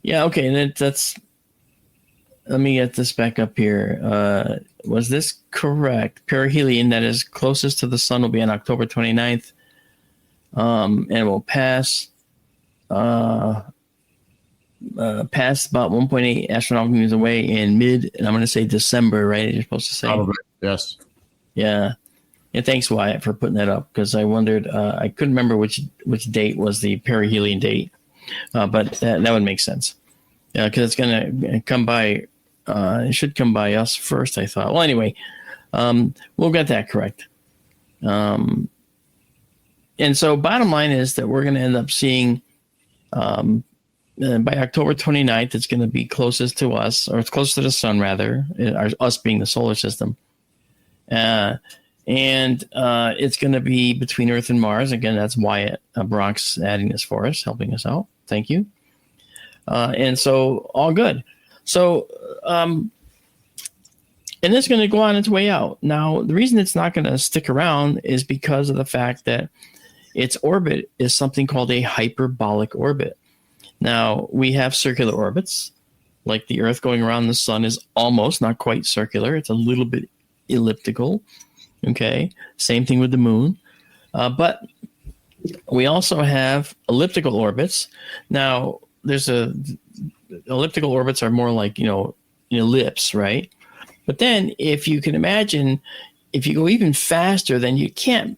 Yeah, okay. And that's, let me get this back up here. Was this correct? Perihelion, that is closest to the sun, will be on October 29th. And will pass about 1.8 astronomical units away in and I'm going to say December, right? You're supposed to say? Probably, yes. Yeah. And thanks, Wyatt, for putting that up, because I wondered, I couldn't remember which date was the perihelion date, but that would make sense. Yeah, because it's going to come by, it should come by us first, I thought. Well, anyway, we'll get that correct. And so bottom line is that we're going to end up seeing, by October 29th, it's going to be closest to us, or it's close to the sun, rather, us being the solar system. And it's going to be between Earth and Mars. Again, that's Wyatt Bronx adding this for us, helping us out. Thank you. And so all good. So, and it's going to go on its way out. Now, the reason it's not going to stick around is because of the fact that its orbit is something called a hyperbolic orbit. Now, we have circular orbits, like the Earth going around the sun is almost, not quite circular. It's a little bit elliptical. Okay, same thing with the moon. But we also have elliptical orbits. Now, elliptical orbits are more like, an ellipse, right? But then if you can imagine, if you go even faster, then you can't,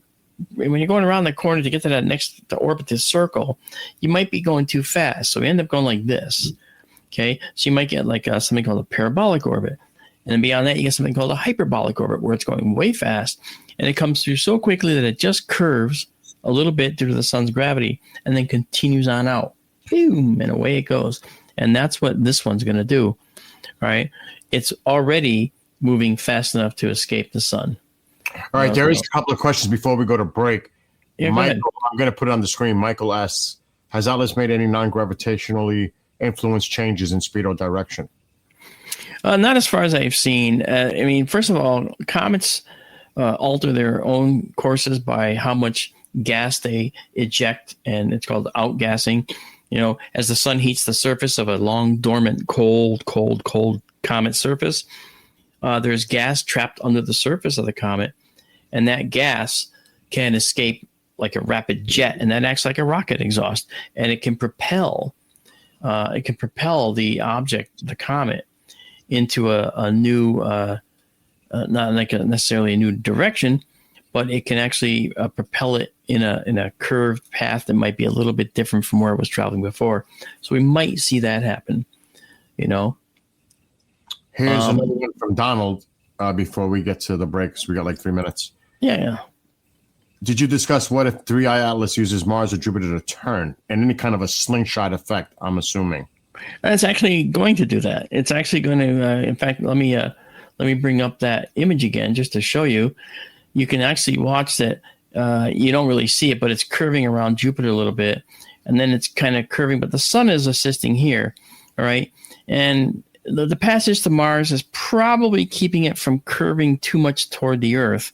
when you're going around the corner to get to that next, to orbit this circle, you might be going too fast. So we end up going like this. Okay, so you might get like something called a parabolic orbit. And then beyond that, you get something called a hyperbolic orbit, where it's going way fast, and it comes through so quickly that it just curves a little bit due to the sun's gravity, and then continues on out. Boom, and away it goes. And that's what this one's going to do, right? It's already moving fast enough to escape the sun. All right, there is a couple of questions before we go to break. Yeah, Michael, I'm going to put it on the screen. Michael asks, has Atlas made any non-gravitationally influenced changes in speed or direction? Not as far as I've seen. I mean, first of all, comets alter their own courses by how much gas they eject, and it's called outgassing. As the sun heats the surface of a long, dormant, cold comet surface, there's gas trapped under the surface of the comet, and that gas can escape like a rapid jet, and that acts like a rocket exhaust, and it can propel the object, the comet, into a new, not like necessarily a new direction, but it can actually propel it in a curved path that might be a little bit different from where it was traveling before. So we might see that happen. Here's another one from Donald before we get to the break, because we got like 3 minutes. Yeah. Did you discuss what if 3i Atlas uses Mars or Jupiter to turn, and any kind of a slingshot effect, I'm assuming? It's actually going to do that. It's actually going to, in fact, let me bring up that image again just to show you. You can actually watch that. You don't really see it, but it's curving around Jupiter a little bit, and then it's kind of curving, but the sun is assisting here, all right? And the passage to Mars is probably keeping it from curving too much toward the Earth,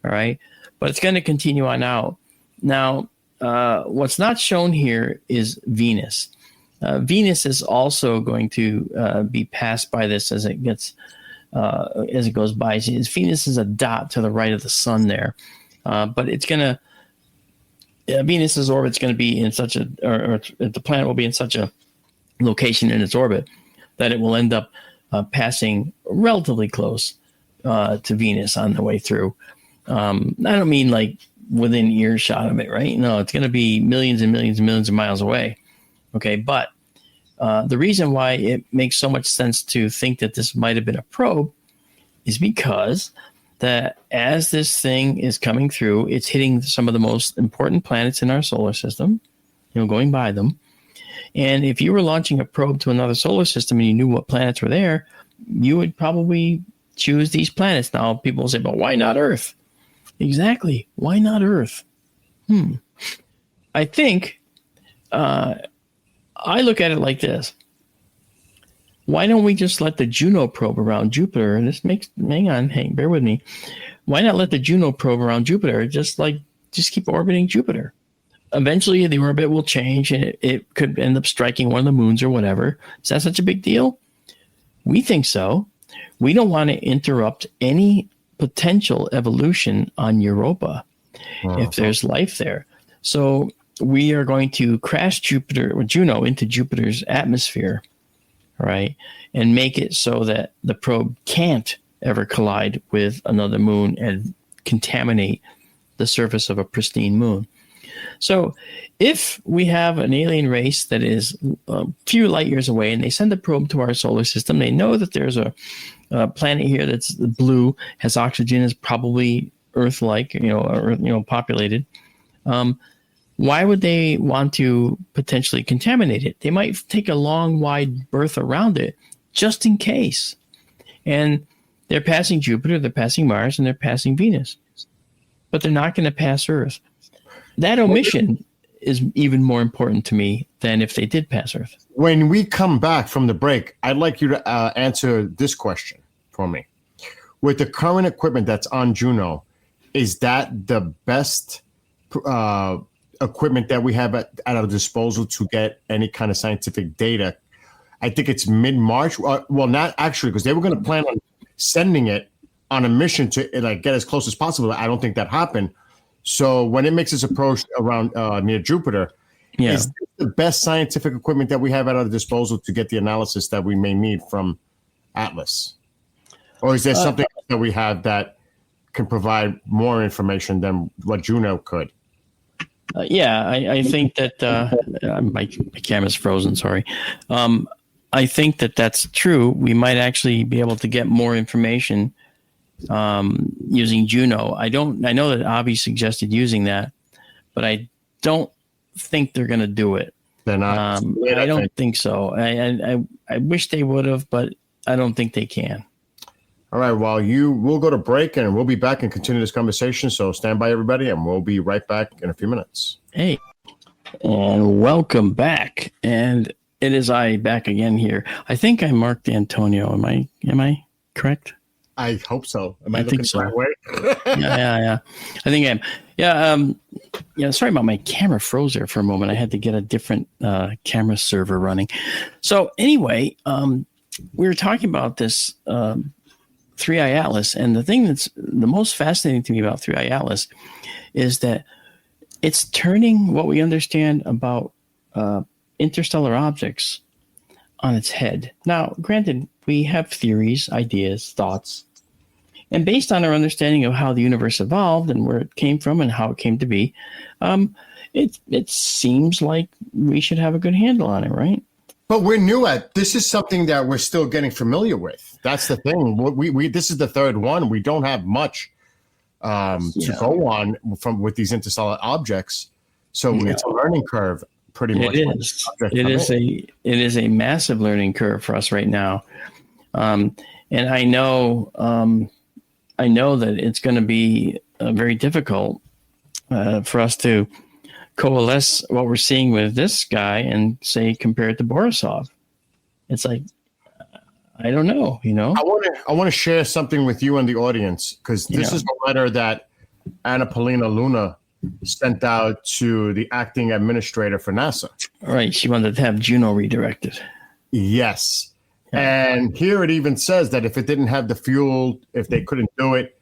all right? But it's going to continue on out. Now, what's not shown here is Venus. Venus is also going to be passed by this as it goes by. Venus is a dot to the right of the sun there, but it's going to Venus's orbit's going to be in such a, or the planet will be in such a location in its orbit that it will end up passing relatively close to Venus on the way through. I don't mean like within earshot of it, right? No, it's going to be millions and millions and millions of miles away. Okay, but the reason why it makes so much sense to think that this might have been a probe is because that as this thing is coming through, it's hitting some of the most important planets in our solar system, going by them. And if you were launching a probe to another solar system and you knew what planets were there, you would probably choose these planets. Now, people say, but why not Earth? Exactly. Why not Earth? I think I look at it like this. Why don't we just let the Juno probe around Jupiter? And bear with me. Why not let the Juno probe around Jupiter just keep orbiting Jupiter? Eventually, the orbit will change, and it could end up striking one of the moons or whatever. Is that such a big deal? We think so. We don't want to interrupt any potential evolution on Europa if there's life there. So we are going to crash Juno into Jupiter's atmosphere, right, and make it so that the probe can't ever collide with another moon and contaminate the surface of a pristine moon. So if we have an alien race that is a few light years away and they send a probe to our solar system, they know that there's a planet here that's blue, has oxygen, is probably Earth-like, populated. Why would they want to potentially contaminate it? They might take a long, wide berth around it just in case. And they're passing Jupiter, they're passing Mars, and they're passing Venus. But they're not going to pass Earth. That omission is even more important to me than if they did pass Earth. When we come back from the break, I'd like you to answer this question for me. With the current equipment that's on Juno, is that the best equipment that we have at our disposal to get any kind of scientific data? I think it's mid-March. Well, not actually, because they were going to plan on sending it on a mission to get as close as possible. I don't think that happened. So when it makes its approach around near Jupiter, is this the best scientific equipment that we have at our disposal to get the analysis that we may need from Atlas? Or is there something that we have that can provide more information than what Juno could? I think that my camera's frozen. Sorry. I think that that's true. We might actually be able to get more information using Juno. I know that Avi suggested using that, but I don't think they're going to do it. They're not. I don't think so. I wish they would have, but I don't think they can. All right. Well, we'll go to break and we'll be back and continue this conversation. So stand by, everybody, and we'll be right back in a few minutes. Hey, and welcome back. And it is I back again here. I think I marked Antonio. Am I correct? I hope so. Am I looking think so. The right way? Yeah. I think I am. Yeah. Sorry about my camera froze there for a moment. I had to get a different camera server running. So anyway, we were talking about this 3i Atlas, and the thing that's the most fascinating to me about 3i Atlas is that it's turning what we understand about interstellar objects on its head. Now, granted, we have theories, ideas, thoughts, and based on our understanding of how the universe evolved and where it came from and how it came to be, it seems like we should have a good handle on it, right? But we're new at this. Is something that we're still getting familiar with. That's the thing. We this is the third one. We don't have much to go on with these interstellar objects, so it's a learning curve. Pretty much. It is a massive learning curve for us right now, and I know that it's going to be very difficult for us to coalesce what we're seeing with this guy and say compare it to Borisov. It's like I don't know. I want to share something with you and the audience because this is a letter that Anna Paulina Luna sent out to the acting administrator for NASA. Right. She wanted to have Juno redirected. Yes. Yeah. And here it even says that if it didn't have the fuel, if they couldn't do it,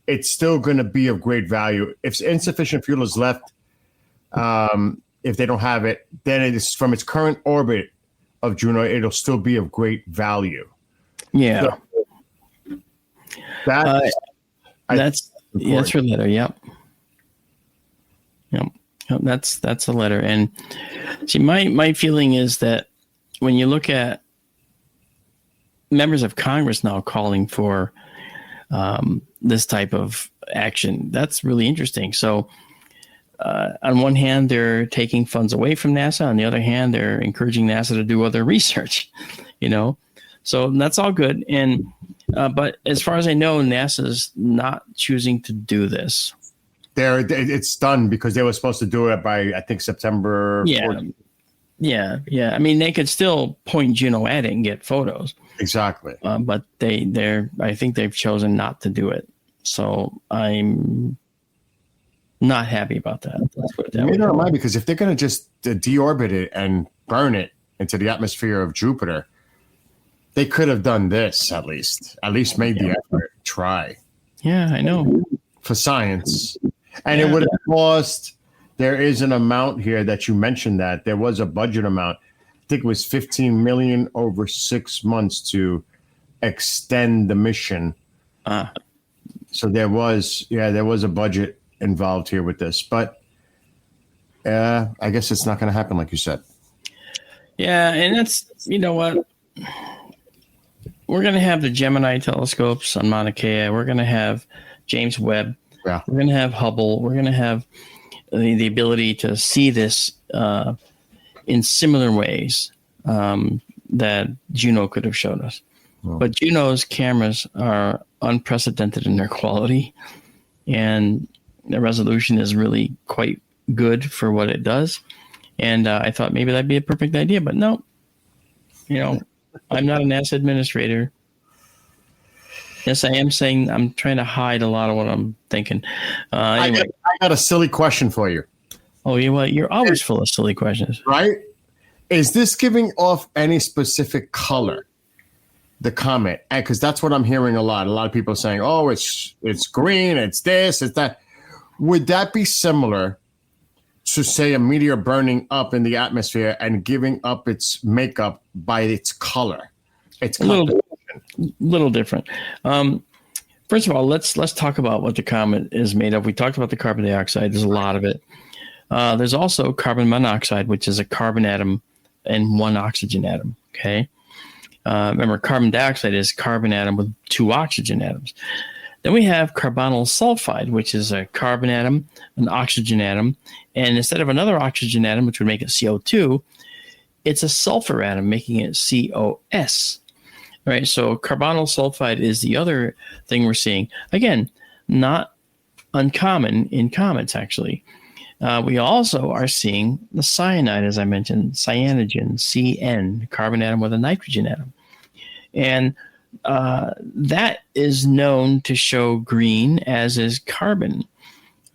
it's still going to be of great value. If insufficient fuel is left, if they don't have it, then it is from its current orbit of Juno, it'll still be of great value. Yeah. So Yeah, that's for letter. Yep. Yep. Yep. That's a letter. And see, my feeling is that when you look at members of Congress now calling for this type of action, that's really interesting. So on one hand, they're taking funds away from NASA. On the other hand, they're encouraging NASA to do other research, So that's all good. And but as far as I know, NASA's not choosing to do this. It's done because they were supposed to do it by, I think, September 14th. Yeah. I mean, they could still point Juno at it and get photos. Exactly. But I think they've chosen not to do it. So I'm not happy about that. Let's put it that way. Neither am I, because if they're going to just deorbit it and burn it into the atmosphere of Jupiter, they could have done this at least made the effort, try. Yeah, I know. For science. And it would have cost, there is an amount here that you mentioned that there was a budget amount. I think it was $15 million over 6 months to extend the mission. So there was a budget involved here with this, but I guess it's not going to happen like you said. Yeah, and that's, you know what? We're going to have the Gemini telescopes on Mauna Kea. We're going to have James Webb. Yeah. We're going to have Hubble. We're going to have the ability to see this in similar ways that Juno could have showed us. Oh. But Juno's cameras are unprecedented in their quality, and the resolution is really quite good for what it does. And I thought maybe that'd be a perfect idea, but no. I'm not a NASA administrator. Yes, I am saying I'm trying to hide a lot of what I'm thinking. Anyway. I got a silly question for you. Oh, you know what? You're always full of silly questions. Right? Is this giving off any specific color, the comet? Because that's what I'm hearing a lot. A lot of people saying, oh, it's green, it's this, it's that. Would that be similar to, say, a meteor burning up in the atmosphere and giving up its makeup by its color? It's a little different. First of all, let's talk about what the comet is made of. We talked about the carbon dioxide. There's a lot of it. There's also carbon monoxide, which is a carbon atom and one oxygen atom. Okay. Remember, carbon dioxide is carbon atom with 2 oxygen atoms. Then we have carbonyl sulfide, which is a carbon atom, an oxygen atom, and instead of another oxygen atom, which would make it CO2, it's a sulfur atom, making it COS. All right, so carbonyl sulfide is the other thing we're seeing. Again, not uncommon in comets, actually. We also are seeing the cyanide, as I mentioned, cyanogen, CN, carbon atom with a nitrogen atom. And that is known to show green, as is carbon.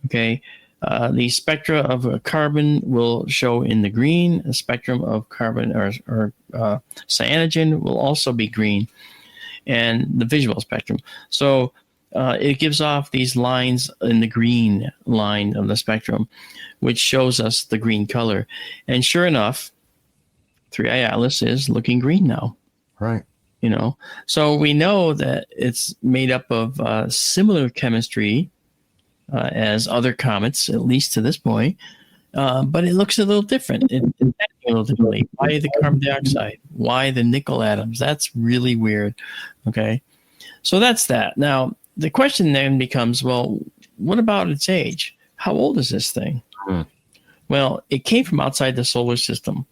Okay, the spectra of a carbon will show in the green. A spectrum of carbon or cyanogen will also be green, and the visual spectrum. So it gives off these lines in the green line of the spectrum, which shows us the green color. And sure enough, 3I Atlas is looking green now. Right. So we know that it's made up of similar chemistry as other comets, at least to this point, but it looks a little different. It's a little differently. Why the carbon dioxide? Why the nickel atoms? That's really weird. Okay, so that's that. Now the question then becomes, well, what about its age? How old is this thing? Well, it came from outside the solar system,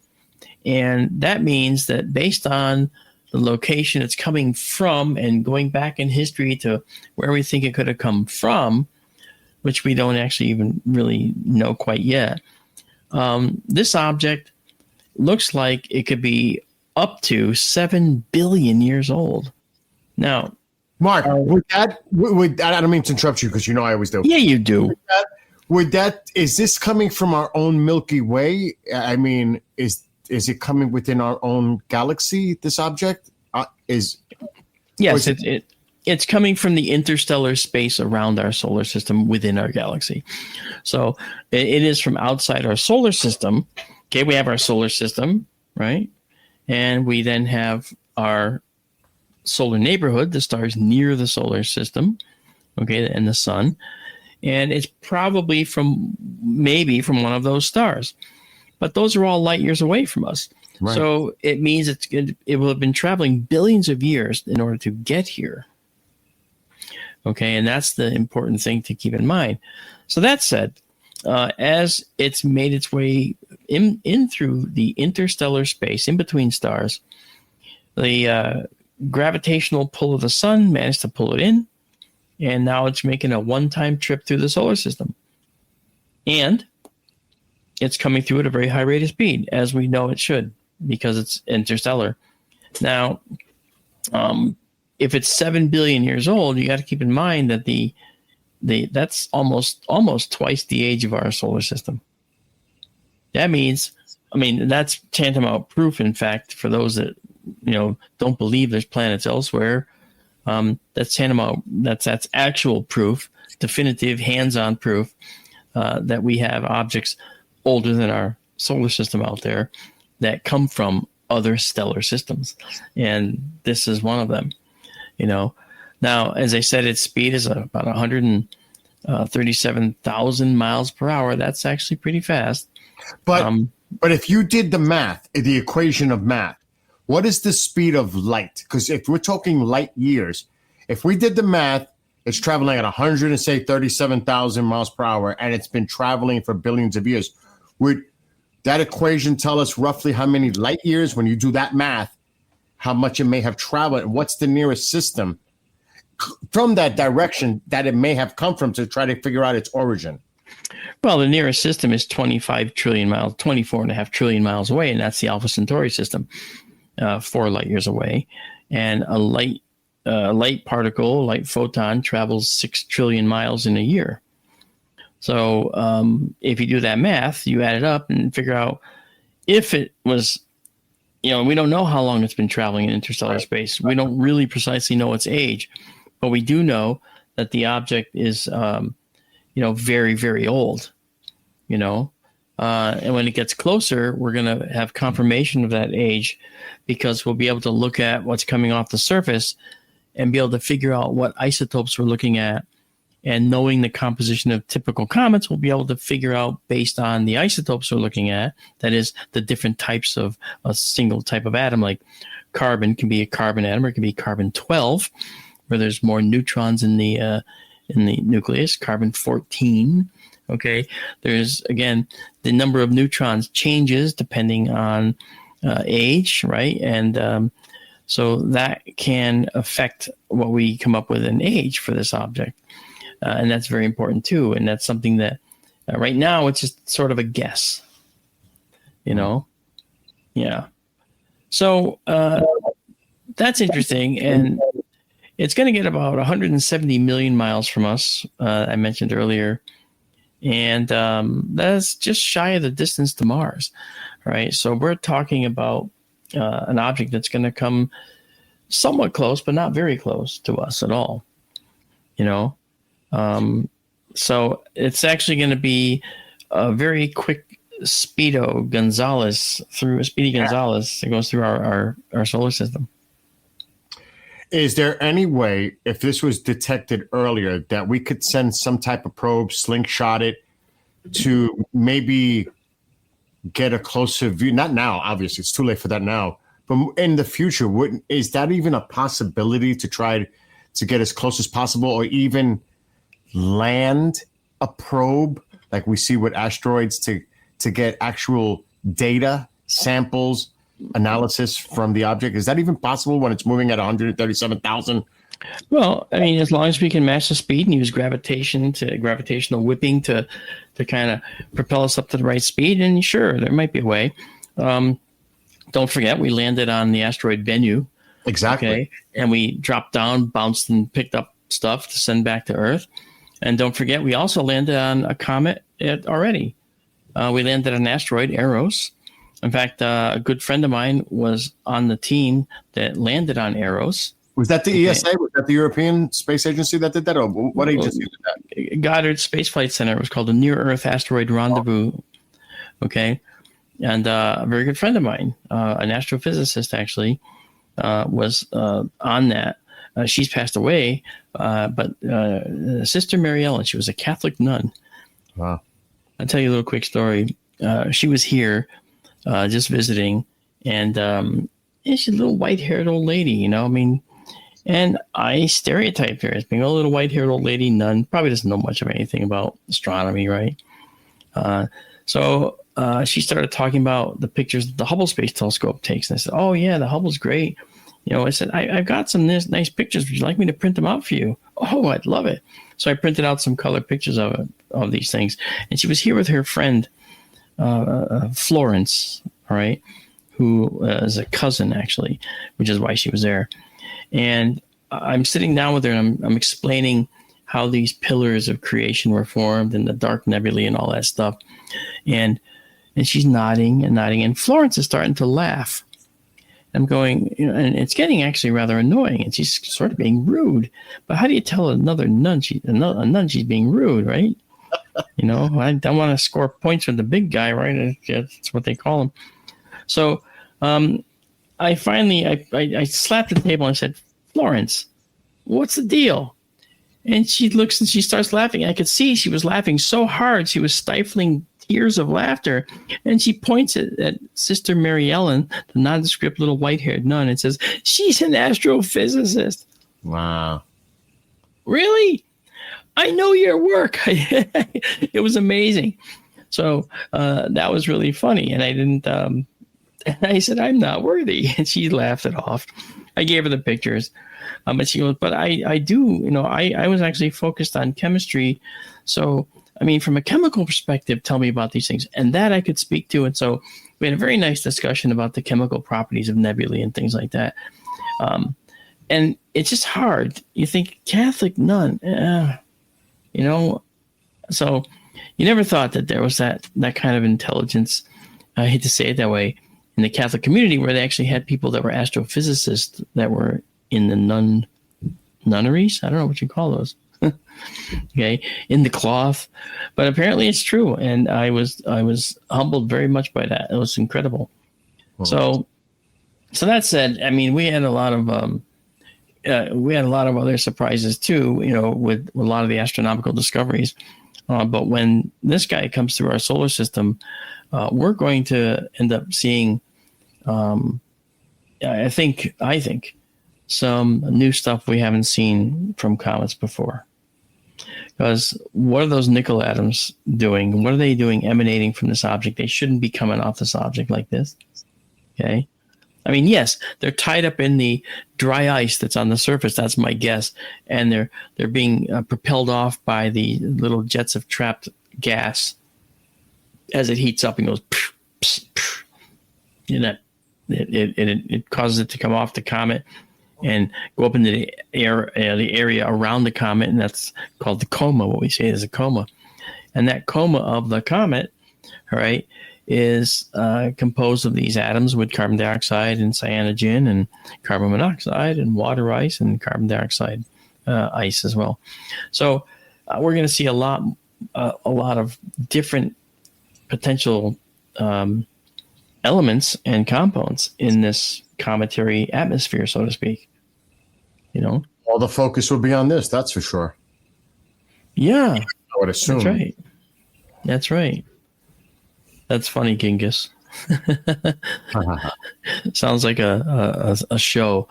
and that means that based on the location it's coming from and going back in history to where we think it could have come from, which we don't actually even really know quite yet, this object looks like it could be up to 7 billion years old. Now, Mark, I don't mean to interrupt you because I always do. Yeah, you do. Is this coming from our own Milky Way? I mean, is it coming within our own galaxy, this object? Yes, it's coming from the interstellar space around our solar system within our galaxy. So it is from outside our solar system. Okay, we have our solar system, right? And we then have our solar neighborhood, the stars near the solar system. okay, and the sun. And it's probably maybe from one of those stars. But those are all light years away from us. Right. So it means it will have been traveling billions of years in order to get here. Okay, and that's the important thing to keep in mind. So that said, as it's made its way in through the interstellar space, in between stars, the gravitational pull of the sun managed to pull it in, and now it's making a one-time trip through the solar system. And it's coming through at a very high rate of speed, as we know it should, because it's interstellar. Now, if it's 7 billion years old, you got to keep in mind that that's almost twice the age of our solar system. That means, that's tantamount proof, in fact, for those that don't believe there's planets elsewhere. That's tantamount. That's actual proof, definitive, hands-on proof that we have objects older than our solar system out there that come from other stellar systems, and this is one of them. Now, as I said, its speed is about 137,000 miles per hour. That's actually pretty fast. But if you did the math, the equation of math, what is the speed of light? Because if we're talking light years, if we did the math, it's traveling at 37,000 miles per hour, and it's been traveling for billions of years. Would that equation tell us roughly how many light years, when you do that math, how much it may have traveled, and what's the nearest system from that direction that it may have come from to try to figure out its origin? Well, the nearest system is 25 trillion miles, 24.5 trillion miles away, and that's the Alpha Centauri system, 4 light years away. And a light particle, light photon, travels 6 trillion miles in a year. So if you do that math, you add it up and figure out if it was, we don't know how long it's been traveling in interstellar space. We don't really precisely know its age, but we do know that the object is, very, very old, and when it gets closer, we're going to have confirmation of that age, because we'll be able to look at what's coming off the surface and be able to figure out what isotopes we're looking at. And knowing the composition of typical comets, we'll be able to figure out, based on the isotopes we're looking at, that is, the different types of a single type of atom, like carbon can be a carbon atom, or it can be carbon-12, where there's more neutrons in the nucleus, carbon-14. Okay, there's, again, the number of neutrons changes depending on age, right? And so that can affect what we come up with in age for this object. And that's very important too. And that's something that right now it's just sort of a guess, Yeah. So that's interesting. And it's going to get about 170 million miles from us, I mentioned earlier. And that's just shy of the distance to Mars, right? So we're talking about an object that's going to come somewhat close, but not very close to us at all, So it's actually going to be a very quick Speedy Gonzalez that goes through our solar system. Is there any way, if this was detected earlier, that we could send some type of probe, slingshot it, to maybe get a closer view? Not now, obviously, it's too late for that now. But in the future, is that even a possibility to try to get as close as possible, or even land a probe like we see with asteroids to get actual data, samples, analysis from the object? Is that even possible when it's moving at 137,000? Well, as long as we can match the speed and use gravitational whipping to kind of propel us up to the right speed, and sure, there might be a way. Don't forget, we landed on the asteroid Bennu. Exactly. Okay, and we dropped down, bounced, and picked up stuff to send back to Earth. And don't forget, we also landed on a comet already. We landed on an asteroid, Eros. In fact, a good friend of mine was on the team that landed on Eros. Was that the ESA? Was that the European Space Agency that did that? Or what agency did that? Goddard Space Flight Center. It was called the Near-Earth Asteroid Rendezvous. Okay. And a very good friend of mine, an astrophysicist actually, was on that. she's passed away. But Sister Mary Ellen, she was a Catholic nun. Wow. I'll tell you a little quick story. She was here just visiting, and she's a little white-haired old lady, you know. I mean, and I stereotyped her as being a little white-haired old lady nun. Probably doesn't know much of anything about astronomy, right? So she started talking about the pictures that the Hubble Space Telescope takes. And I said, oh, yeah, the Hubble's great. You know, I said, I've got some nice pictures. Would you like me to print them out for you? Oh, I'd love it. So I printed out some color pictures of these things. And she was here with her friend, Florence, all right, who is a cousin, actually, which is why she was there. And I'm sitting down with her, and I'm explaining how these pillars of creation were formed and the dark nebulae and all that stuff. And she's nodding and nodding. And Florence is starting to laugh. I'm going, you know, and it's getting actually rather annoying. And she's sort of being rude. But how do you tell another nun she's being rude, right? You know, I don't want to score points with the big guy, right? That's what they call him. So I finally slapped the table and I said, Florence, what's the deal? And she looks and she starts laughing. I could see she was laughing so hard. She was stifling tears of laughter. And she points at Sister Mary Ellen, the nondescript little white-haired nun, and says, she's an astrophysicist. Wow. Really? I know your work. It was amazing. So that was really funny. And I didn't, and I said, I'm not worthy. And she laughed it off. I gave her the pictures. But she goes, but I do, you know, I was actually focused on chemistry. So, I mean, from a chemical perspective, tell me about these things. And that I could speak to. And so we had a very nice discussion about the chemical properties of nebulae and things like that. And it's just hard. You think Catholic nun, you know, so you never thought that there was that kind of intelligence. I hate to say it that way, in the Catholic community, where they actually had people that were astrophysicists that were in the nunneries. I don't know what you call those. Okay, in the cloth, but apparently it's true, and I was humbled very much by that. It was incredible. So that said, I mean, we had a lot of other surprises too, you know, with a lot of the astronomical discoveries. But when this guy comes through our solar system, we're going to end up seeing, I think, some new stuff we haven't seen from comets before. Because what are those nickel atoms doing? What are they doing emanating from this object? They shouldn't be coming off this object like this. Okay. I mean, yes, they're tied up in the dry ice that's on the surface. That's my guess. And they're being propelled off by the little jets of trapped gas as it heats up and goes, psh, psh, psh. You know, it causes it to come off the comet and go up into the area around the comet, and that's called the coma. What we say is a coma, and that coma of the comet, all right, is composed of these atoms with carbon dioxide and cyanogen and carbon monoxide and water ice and carbon dioxide ice as well. So we're going to see a lot of different potential elements and compounds in this cometary atmosphere, so to speak. You know, all the focus will be on this. That's for sure. Yeah, I would assume. That's right. That's right. That's funny, Genghis. Sounds like a show.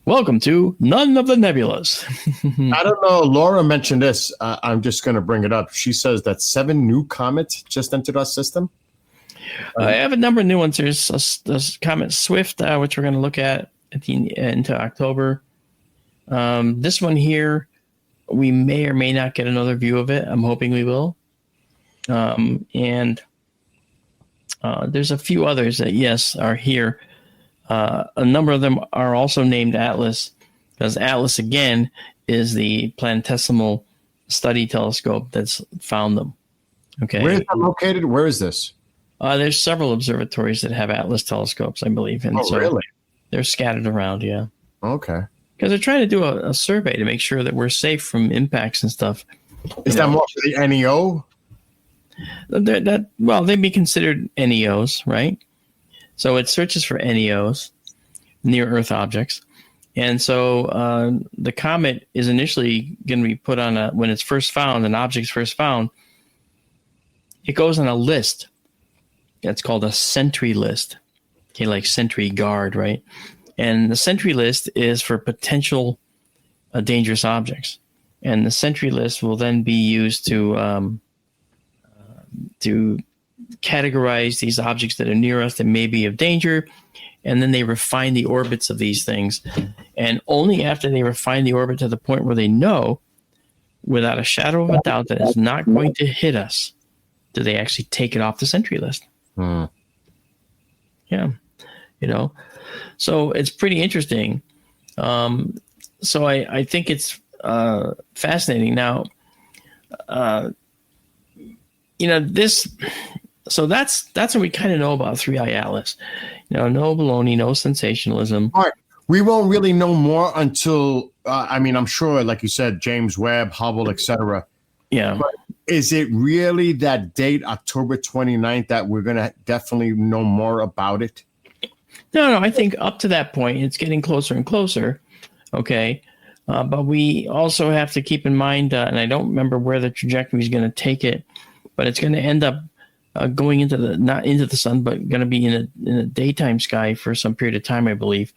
Welcome to None of the Nebulas. I don't know. Laura mentioned this. I'm just going to bring it up. She says that 7 new comets just entered our system. I have a number of new ones. There's Comet Swift, which we're going to look at into October. This one here, we may or may not get another view of it. I'm hoping we will. And there's a few others that, yes, are here. A number of them are also named Atlas, because Atlas, again, is the planetesimal study telescope that's found them. Okay. Where is that located? Where is this? There's several observatories that have Atlas telescopes, I believe. And so really? They're scattered around, yeah. Okay. Because they're trying to do a survey to make sure that we're safe from impacts and stuff. Is that more for the NEO? They'd be considered NEOs, right? So it searches for NEOs, near Earth objects. And so the comet is initially going to be put on when it's first found, an object's first found, it goes on a list. It's called a sentry list. Okay, like sentry guard, right? And the sentry list is for potential dangerous objects. And the sentry list will then be used to categorize these objects that are near us that may be of danger. And then they refine the orbits of these things. And only after they refine the orbit to the point where they know, without a shadow of a doubt, that it's not going to hit us, do they actually take it off the sentry list. Yeah. So it's pretty interesting. So I think it's fascinating. Now, this. So that's what we kind of know about 3i Atlas. No baloney, no sensationalism. All right. We won't really know more until, I'm sure, like you said, James Webb, Hubble, etc. Yeah. But is it really that date, October 29th, that we're going to definitely know more about it? No, I think up to that point, it's getting closer and closer. Okay. But we also have to keep in mind, and I don't remember where the trajectory is going to take it, but it's going to end up going into not into the sun, but going to be in a daytime sky for some period of time, I believe.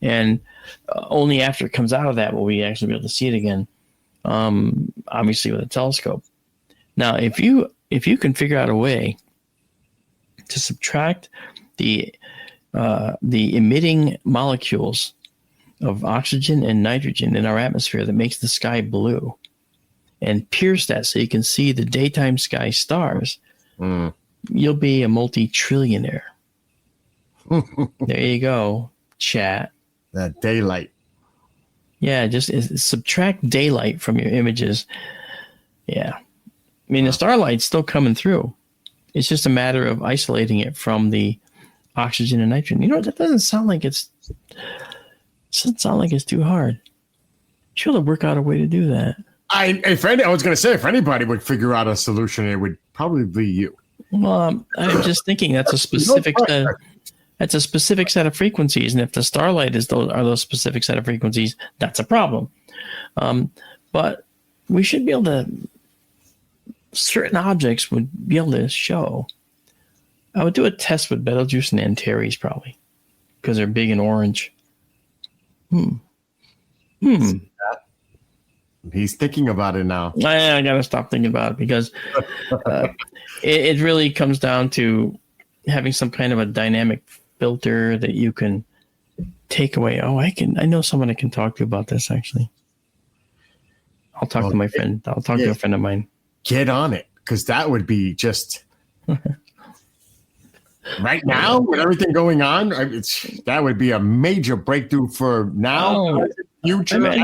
And only after it comes out of that will we actually be able to see it again, obviously with a telescope. Now, if you can figure out a way to subtract the emitting molecules of oxygen and nitrogen in our atmosphere that makes the sky blue and pierce that so you can see the daytime sky stars, you'll be a multi-trillionaire. There you go, chat. That daylight. Yeah, just subtract daylight from your images. Yeah. The starlight's still coming through. It's just a matter of isolating it from the oxygen and nitrogen. That doesn't sound like it's too hard. Sure, they'll work out a way to do that. I was going to say, if anybody would figure out a solution, it would probably be you. Well, I'm just thinking that's a specific set of frequencies, and if the starlight are those specific set of frequencies, that's a problem. But we should be able to. Certain objects would be able to show. I would do a test with Betelgeuse and Antares probably, because they're big and orange. He's thinking about it now. I gotta stop thinking about it because it really comes down to having some kind of a dynamic filter that you can take away. I know someone I can talk to about this actually. I'll talk to my friend. I'll talk to a friend of mine. Get on it, because that would be just right now with everything going on. That would be a major breakthrough for now. Future. I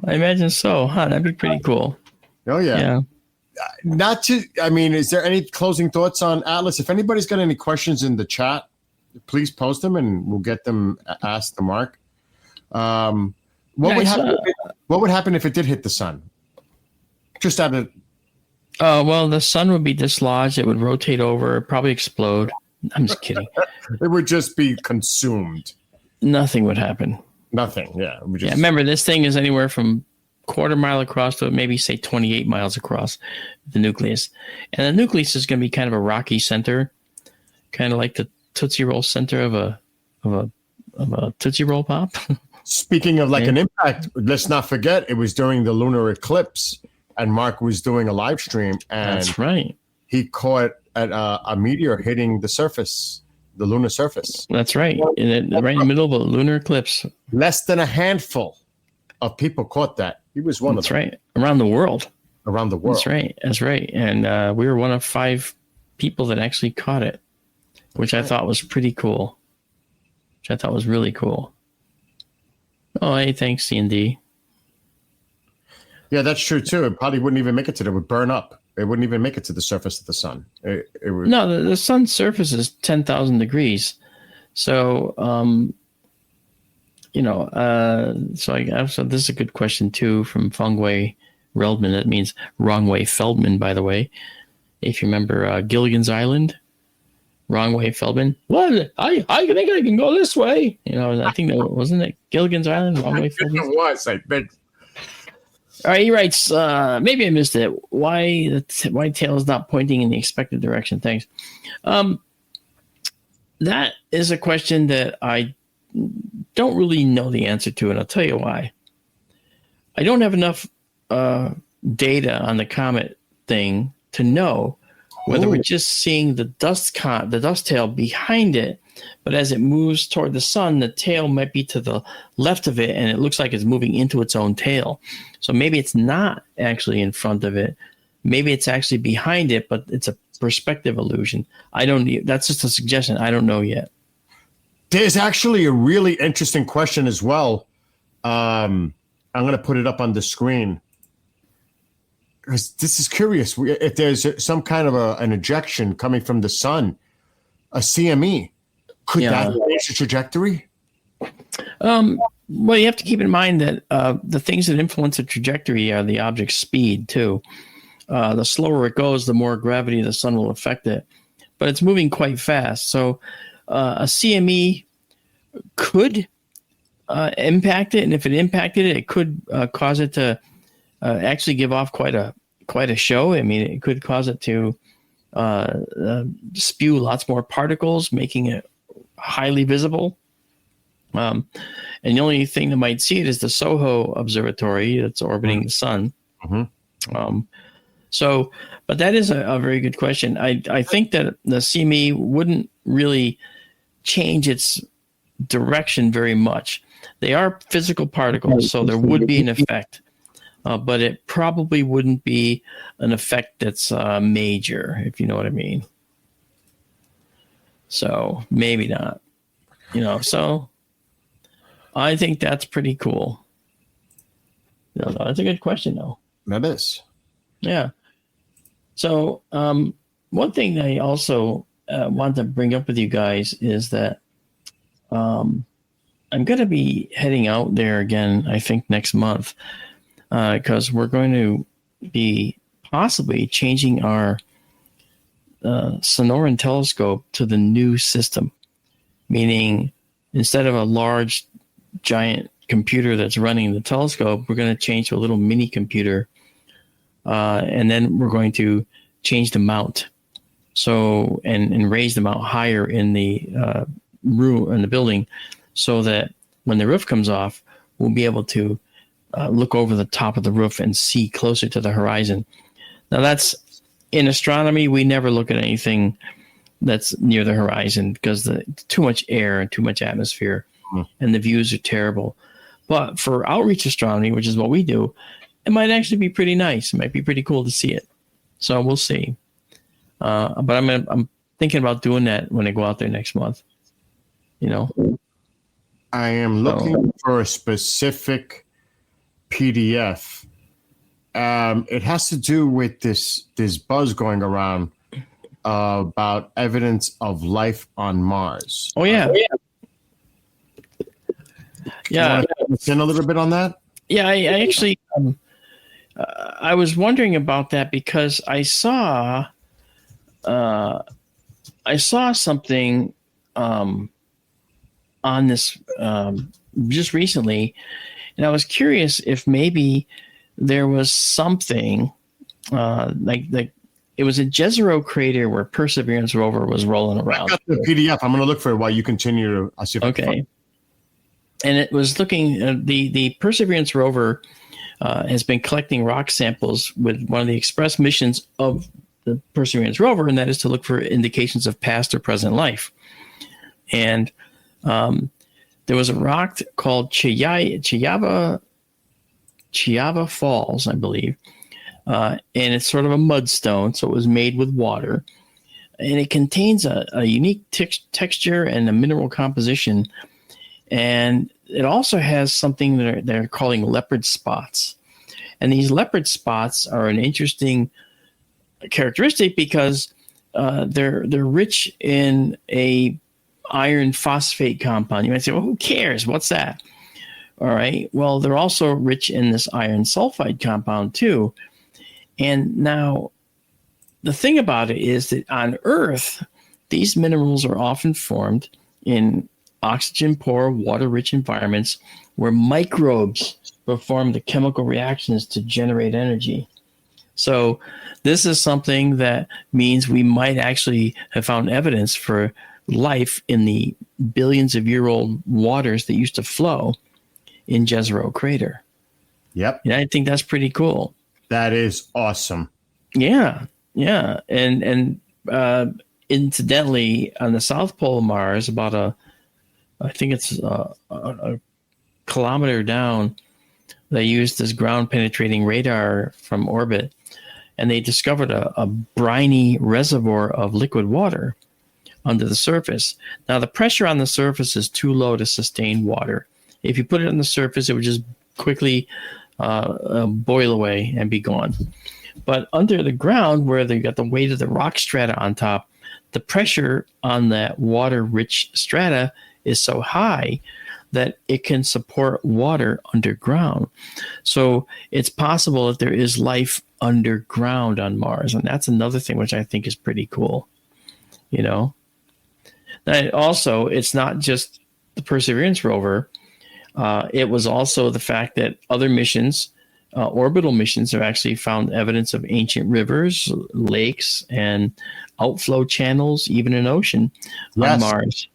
imagine so. Huh? That'd be pretty cool. Oh yeah. Is there any closing thoughts on Atlas? If anybody's got any questions in the chat, please post them and we'll get them asked to Mark. What would happen if it did hit the sun? Just out of well, the sun would be dislodged. It would rotate over, probably explode. I'm just kidding. It would just be consumed. Nothing would happen. Nothing. Yeah. Remember, this thing is anywhere from quarter mile across to maybe say 28 miles across the nucleus. And the nucleus is going to be kind of a rocky center, kind of like the Tootsie Roll center of a Tootsie Roll Pop. Speaking of an impact, let's not forget it was during the lunar eclipse. And Mark was doing a live stream, and that's right. He caught a meteor hitting the lunar surface. That's right, right in the middle of a lunar eclipse. Less than a handful of people caught that. He was one of them. That's right, around the world. That's right. And we were one of 5 people that actually caught it, which I thought was pretty cool. Which I thought was really cool. Oh, hey, thanks, C&D. Yeah, that's true too. It probably wouldn't even make it it would burn up. It wouldn't even make it to the surface of the sun. It would... No, the sun's surface is 10,000 degrees. So, so this is a good question too from Fungway Reldman. That means wrong way Feldman, by the way. If you remember Gilligan's Island, Wrong way, Feldman. What? I think I can go this way. I think that wasn't it Gilligan's Island. Wrong way, Feldman. It was, I think. All right, he writes. Maybe I missed it. Why tail is not pointing in the expected direction? Thanks. That is a question that I don't really know the answer to, and I'll tell you why. I don't have enough data on the comet thing to know whether we're just seeing the dust tail behind it, but as it moves toward the sun, the tail might be to the left of it, and it looks like it's moving into its own tail. So maybe it's not actually in front of it. Maybe it's actually behind it, but it's a perspective illusion. That's just a suggestion. I don't know yet. There's actually a really interesting question as well. I'm going to put it up on the screen. Because this is curious. If there's some kind of an ejection coming from the sun, a CME, could that change the trajectory? Well, you have to keep in mind that the things that influence the trajectory are the object's speed, too. The slower it goes, the more gravity of the sun will affect it. But it's moving quite fast. So a CME could impact it. And if it impacted it, it could cause it to actually give off quite a show. I mean, it could cause it to spew lots more particles, making it highly visible. And the only thing that might see it is the SOHO observatory that's orbiting the sun. Mm-hmm. But that is a very good question. I think that the CME wouldn't really change its direction very much. They are physical particles, so there would be an effect. But it probably wouldn't be an effect that's major, if you know what I mean. So maybe not. So I think that's pretty cool. No, that's a good question, though. That is. Yeah. So one thing I also want to bring up with you guys is that I'm going to be heading out there again, I think, next month. Because we're going to be possibly changing our Sonoran telescope to the new system, meaning instead of a large, giant computer that's running the telescope, we're going to change to a little mini computer, and then we're going to change the mount, and raise the mount higher in the room in the building, so that when the roof comes off, we'll be able to look over the top of the roof and see closer to the horizon. Now, that's in astronomy. We never look at anything that's near the horizon because too much air and too much atmosphere, and the views are terrible. But for outreach astronomy, which is what we do, it might actually be pretty nice. It might be pretty cool to see it. So we'll see. But I'm thinking about doing that when I go out there next month. I am looking for a specific PDF. It has to do with this buzz going around about evidence of life on Mars. Oh yeah. Yeah. In a little bit on that. Yeah, I actually I was wondering about that because I saw something on this just recently. And I was curious if maybe there was something like it was a Jezero crater where Perseverance rover was rolling around. I got the PDF. I'm going to look for it while you continue. I'll see if I can find it. And it was looking. The Perseverance rover has been collecting rock samples with one of the express missions of the Perseverance rover, and that is to look for indications of past or present life. And there was a rock called Chiava Falls, I believe. And it's sort of a mudstone, so it was made with water. And it contains a unique texture and a mineral composition. And it also has something that they're calling leopard spots. And these leopard spots are an interesting characteristic because they're rich in a iron phosphate compound. You might say, well, who cares? What's that? All right. Well, they're also rich in this iron sulfide compound too. And now the thing about it is that on Earth, These minerals are often formed in oxygen-poor, water-rich environments where microbes perform the chemical reactions to generate energy. So this is something that means we might actually have found evidence for life in the billions of year old waters that used to flow in Jezero crater. Yep. And I think that's pretty cool. That is awesome. Yeah. Yeah. And incidentally, on the South Pole of Mars, I think it's a kilometer down, they used this ground penetrating radar from orbit, and they discovered a briny reservoir of liquid water under the surface. Now, the pressure on the surface is too low to sustain water. If you put it on the surface, it would just quickly boil away and be gone. But under the ground, where they got the weight of the rock strata on top, the pressure on that water-rich strata is so high that it can support water underground. So it's possible that there is life underground on Mars, and that's another thing which I think is pretty cool. You know, and also it's not just the Perseverance rover. It was also the fact that other missions, orbital missions, have actually found evidence of ancient rivers, lakes, and outflow channels, even an ocean on Mars.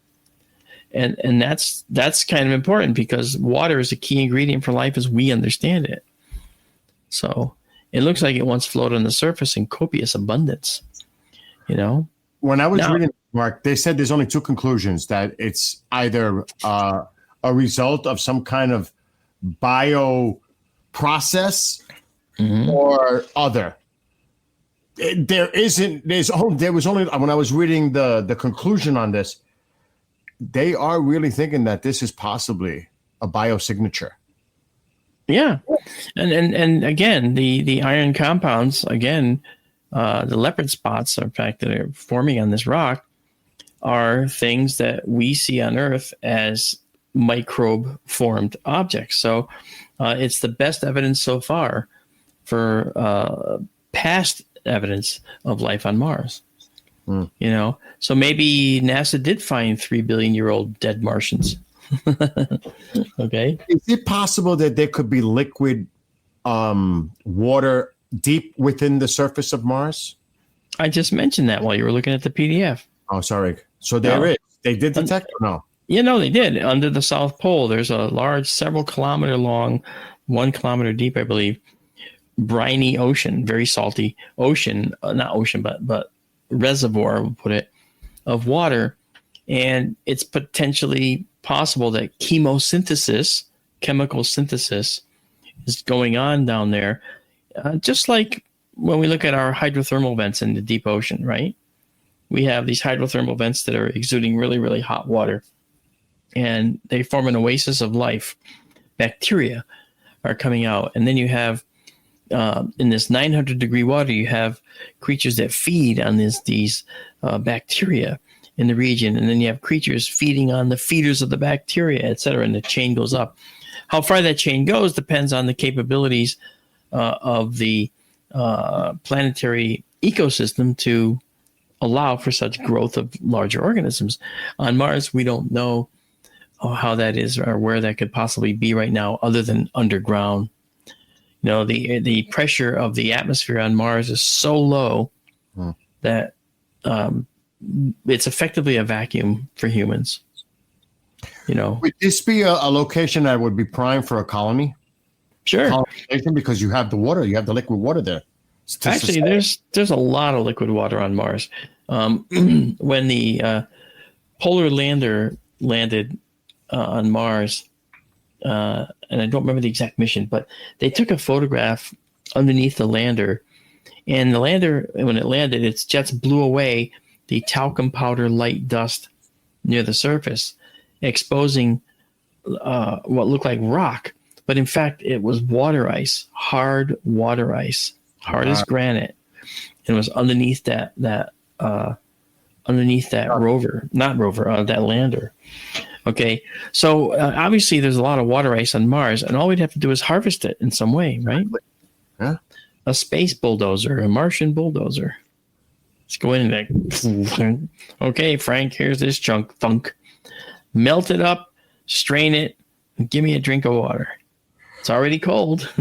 And that's kind of important because water is a key ingredient for life as we understand it. So it looks like it once flowed on the surface in copious abundance. You know, when I was reading, Mark, they said there's only two conclusions: that it's either a result of some kind of bio process or other. There was only, when I was reading the conclusion on this, they are really thinking that this is possibly a biosignature. Yeah. And again, the iron compounds, again, the leopard spots, in fact, that are forming on this rock are things that we see on Earth as microbe-formed objects. So it's the best evidence so far for past evidence of life on Mars. You know, so maybe NASA did find 3 billion year old dead Martians. Okay. Is it possible that there could be liquid water deep within the surface of Mars? I just mentioned that while you were looking at the PDF. Oh, sorry. So there is. They did detect or no? You know, they did. Under the South Pole, there's a large, several kilometer long, 1 kilometer deep, I believe, briny ocean, very salty ocean, not ocean, but reservoir, we'll put it, of water. And it's potentially possible that chemical synthesis is going on down there. Just like when we look at our hydrothermal vents in the deep ocean, right? We have these hydrothermal vents that are exuding really, really hot water, and they form an oasis of life. Bacteria are coming out. And then you have, in this 900 degree water, you have creatures that feed on these bacteria in the region. And then you have creatures feeding on the feeders of the bacteria, et cetera. And the chain goes up. How far that chain goes depends on the capabilities of the planetary ecosystem to allow for such growth of larger organisms. On Mars, we don't know how that is or where that could possibly be right now, other than underground. You know, the pressure of the atmosphere on Mars is so low that it's effectively a vacuum for humans. You know, would this be a location that would be prime for a colony? Sure, because you have the water, you have the liquid water there. Actually, there's a lot of liquid water on Mars. When the polar lander landed on Mars, and I don't remember the exact mission, but they took a photograph underneath the lander, and the lander, when it landed, its jets blew away the talcum powder light dust near the surface, exposing what looked like rock, but in fact it was water ice, hard water ice, hard as granite, and it was underneath that that lander. Okay, so obviously there's a lot of water ice on Mars, and all we'd have to do is harvest it in some way, right? Yeah. A space bulldozer, a Martian bulldozer. Let's go in there. Okay, Frank, here's this chunk. Thunk. Melt it up, strain it, and give me a drink of water. It's already cold.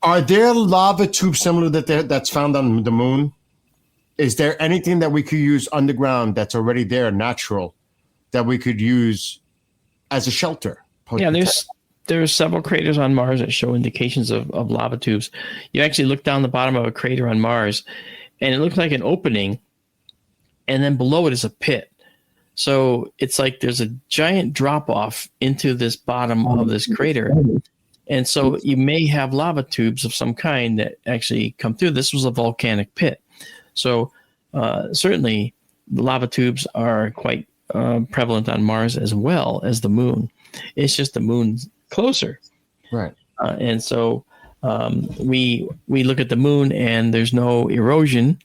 Are there lava tubes similar that's found on the moon? Is there anything that we could use underground that's already there, natural, that we could use as a shelter? Yeah, there's several craters on Mars that show indications of lava tubes. You actually look down the bottom of a crater on Mars, and it looks like an opening, and then below it is a pit. So it's like there's a giant drop off into this bottom of this crater. And so you may have lava tubes of some kind that actually come through. This was a volcanic pit. So certainly the lava tubes are quite prevalent on Mars as well as the moon. It's just the moon's closer. Right. And so we look at the moon and there's no erosion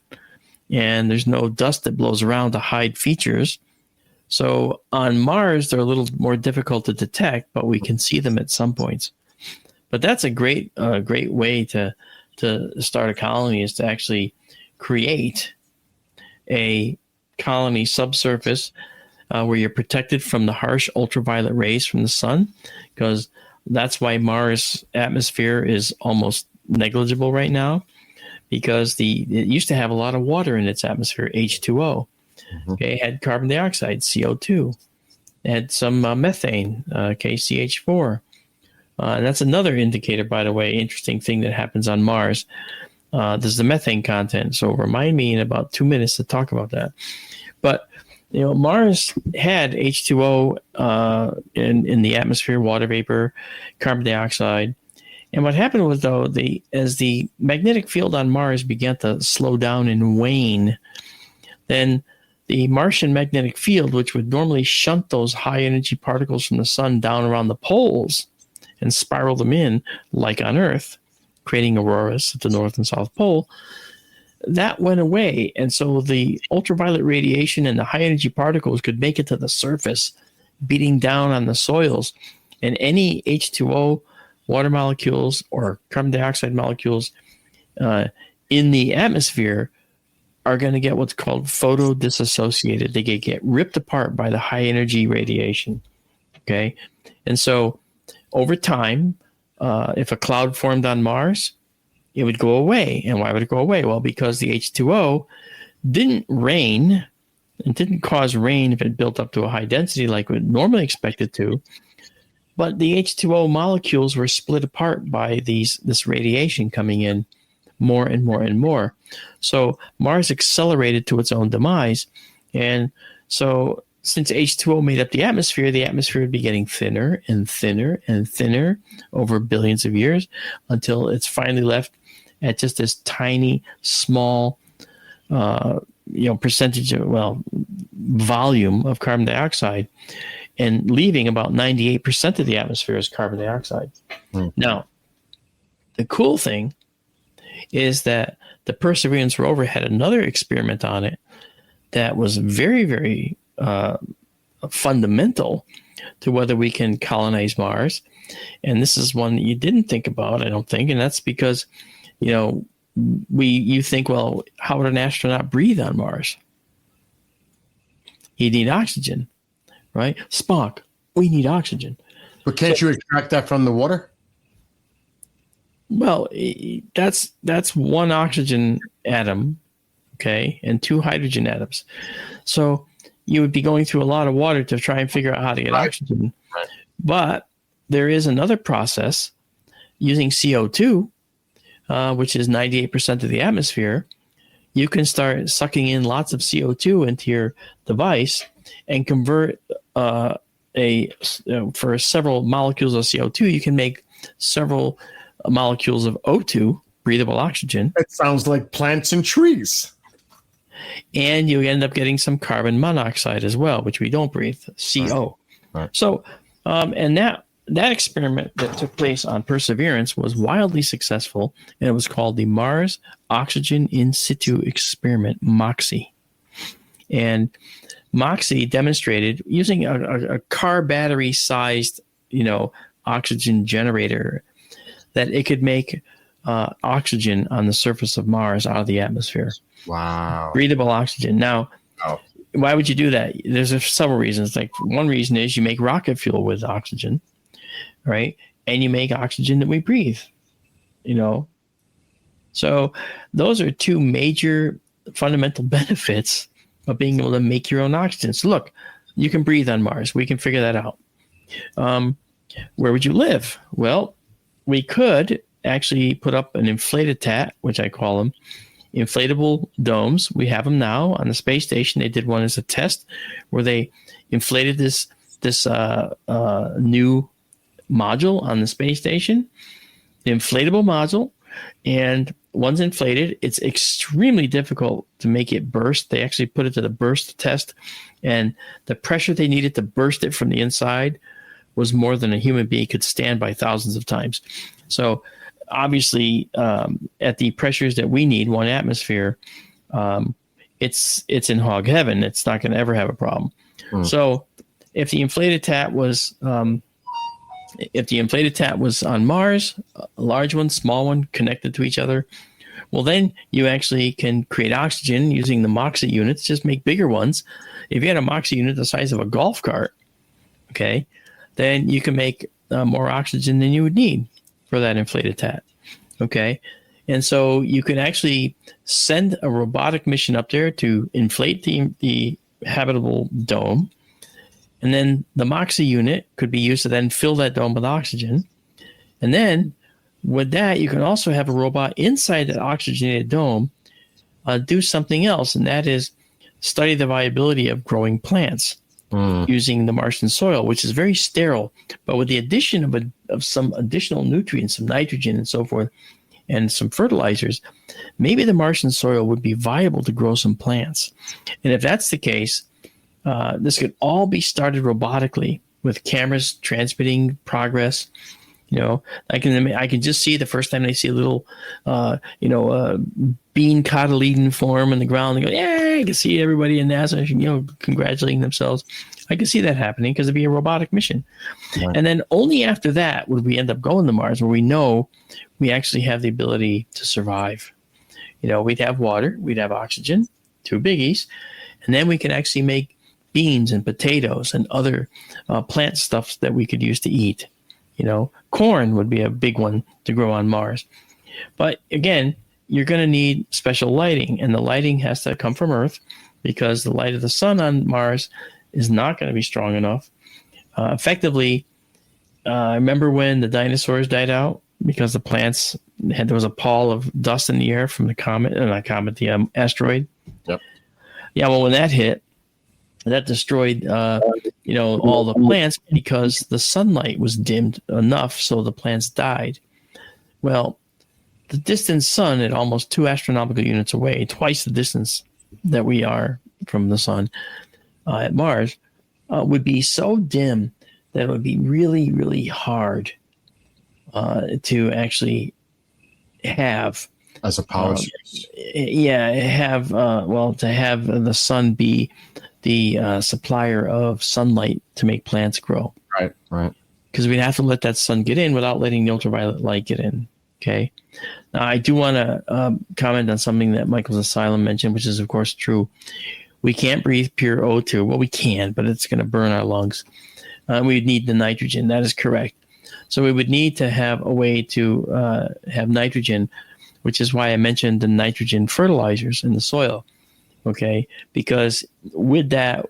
and there's no dust that blows around to hide features. So on Mars, they're a little more difficult to detect, but we can see them at some points. But that's a great way to start a colony, is to actually create a colony subsurface where you're protected from the harsh ultraviolet rays from the sun, because that's why Mars' atmosphere is almost negligible right now, because it used to have a lot of water in its atmosphere, H2O. Okay, it had carbon dioxide, CO2. It had some methane, CH4. And that's another indicator, by the way, interesting thing that happens on Mars. There's the methane content. So remind me in about 2 minutes to talk about that. But Mars had H2O in the atmosphere, water vapor, carbon dioxide. And what happened was, though, as the magnetic field on Mars began to slow down and wane, then the Martian magnetic field, which would normally shunt those high energy particles from the sun down around the poles and spiral them in, like on Earth, creating auroras at the North and South Pole, that went away. And so the ultraviolet radiation and the high energy particles could make it to the surface, beating down on the soils. And any H2O, water molecules, or carbon dioxide molecules in the atmosphere are going to get what's called photodisassociated. They get ripped apart by the high energy radiation. Okay. And so over time, if a cloud formed on Mars, it would go away. And why would it go away? Well, because the H2O didn't rain and didn't cause rain if it built up to a high density like we'd normally expect it to. But the H2O molecules were split apart by this radiation coming in more and more and more. So Mars accelerated to its own demise. And so since H2O made up the atmosphere would be getting thinner and thinner and thinner over billions of years until it's finally left at just this tiny, small, percentage of, volume of carbon dioxide, and leaving about 98% of the atmosphere as carbon dioxide. Now, the cool thing is that the Perseverance rover had another experiment on it that was very, very fundamental to whether we can colonize Mars. And this is one that you didn't think about, I don't think. And that's because, you think, well, how would an astronaut breathe on Mars? He'd need oxygen, right? Spock, we need oxygen. But can't you extract that from the water? Well, that's one oxygen atom, okay, and 2 hydrogen atoms. So you would be going through a lot of water to try and figure out how to get oxygen. Right. But there is another process using CO2, which is 98% of the atmosphere. You can start sucking in lots of CO2 into your device and convert for several molecules of CO2, you can make several molecules of O2, breathable oxygen. It sounds like plants and trees. And you end up getting some carbon monoxide as well, which we don't breathe, CO. Right. So, and that experiment that took place on Perseverance was wildly successful, and it was called the Mars Oxygen In Situ Experiment, MOXIE. And MOXIE demonstrated using a car battery sized, oxygen generator that it could make oxygen on the surface of Mars out of the atmosphere. Wow. Breathable oxygen. Now, Wow. why would you do that? There's several reasons. Like one reason is you make rocket fuel with oxygen, right? And you make oxygen that we breathe, you know. So those are two major fundamental benefits of being able to make your own oxygen. So look, you can breathe on Mars. We can figure that out. Where would you live? Well, we could actually put up an inflated tat, which I call them inflatable domes. We have them now on the space station. They did one as a test where they inflated this new module on the space station, the inflatable module. And once inflated, it's extremely difficult to make it burst. They actually put it to the burst test, and the pressure they needed to burst it from the inside was more than a human being could stand by thousands of times. So obviously, at the pressures that we need, 1 atmosphere, it's in hog heaven. It's not going to ever have a problem. So if the inflated tat was on Mars, a large one, small one, connected to each other, well, then you actually can create oxygen using the MOXIE units, just make bigger ones. If you had a MOXIE unit the size of a golf cart, okay, then you can make more oxygen than you would need for that inflated tat, okay? And so you can actually send a robotic mission up there to inflate the habitable dome, and then the MOXIE unit could be used to then fill that dome with oxygen. And then with that, you can also have a robot inside that oxygenated dome do something else, and that is study the viability of growing plants using the Martian soil, which is very sterile. But with the addition of some additional nutrients, some nitrogen and so forth, and some fertilizers, maybe the Martian soil would be viable to grow some plants. And if that's the case, this could all be started robotically with cameras transmitting progress. You know, I can just see the first time they see a little, bean cotyledon form in the ground. They go, yeah, I can see everybody in NASA, congratulating themselves. I can see that happening because it'd be a robotic mission. Right. And then only after that would we end up going to Mars, where we know we actually have the ability to survive. We'd have water, we'd have oxygen, 2 biggies, and then we can actually make beans and potatoes and other plant stuff that we could use to eat. Corn would be a big one to grow on Mars. But again, you're going to need special lighting, and the lighting has to come from Earth because the light of the sun on Mars is not going to be strong enough. Effectively, I remember when the dinosaurs died out because the plants there was a pall of dust in the air from the the asteroid. Yep. Yeah, well, when that hit, that destroyed, all the plants because the sunlight was dimmed enough so the plants died. Well, the distant sun at almost 2 astronomical units away, twice the distance that we are from the sun at Mars, would be so dim that it would be really, really hard to actually have as a power source. To have the sun be the supplier of sunlight to make plants grow. Right. Because we'd have to let that sun get in without letting the ultraviolet light get in. Okay. Now, I do want to comment on something that Michael's Asylum mentioned, which is, of course, true. We can't breathe pure O2. Well, we can, but it's going to burn our lungs. We'd need the nitrogen. That is correct. So we would need to have a way to have nitrogen, which is why I mentioned the nitrogen fertilizers in the soil. Okay, because with that,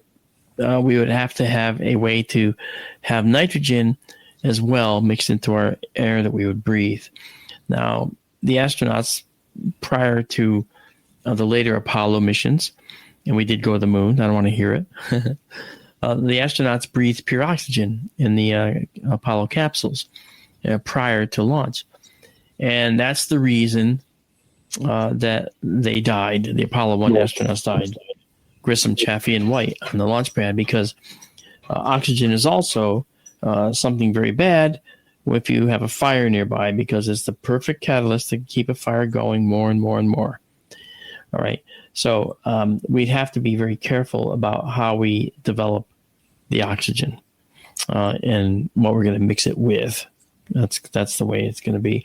we would have to have a way to have nitrogen as well mixed into our air that we would breathe. Now, the astronauts prior to the later Apollo missions, and we did go to the moon, I don't want to hear it, the astronauts breathed pure oxygen in the Apollo capsules prior to launch. And that's the reason that they died. The Apollo 1 astronauts died, Grissom, Chaffee, and White on the launch pad, because oxygen is also something very bad if you have a fire nearby, because it's the perfect catalyst to keep a fire going more and more and more. All right. So we'd have to be very careful about how we develop the oxygen and what we're going to mix it with. That's the way it's going to be.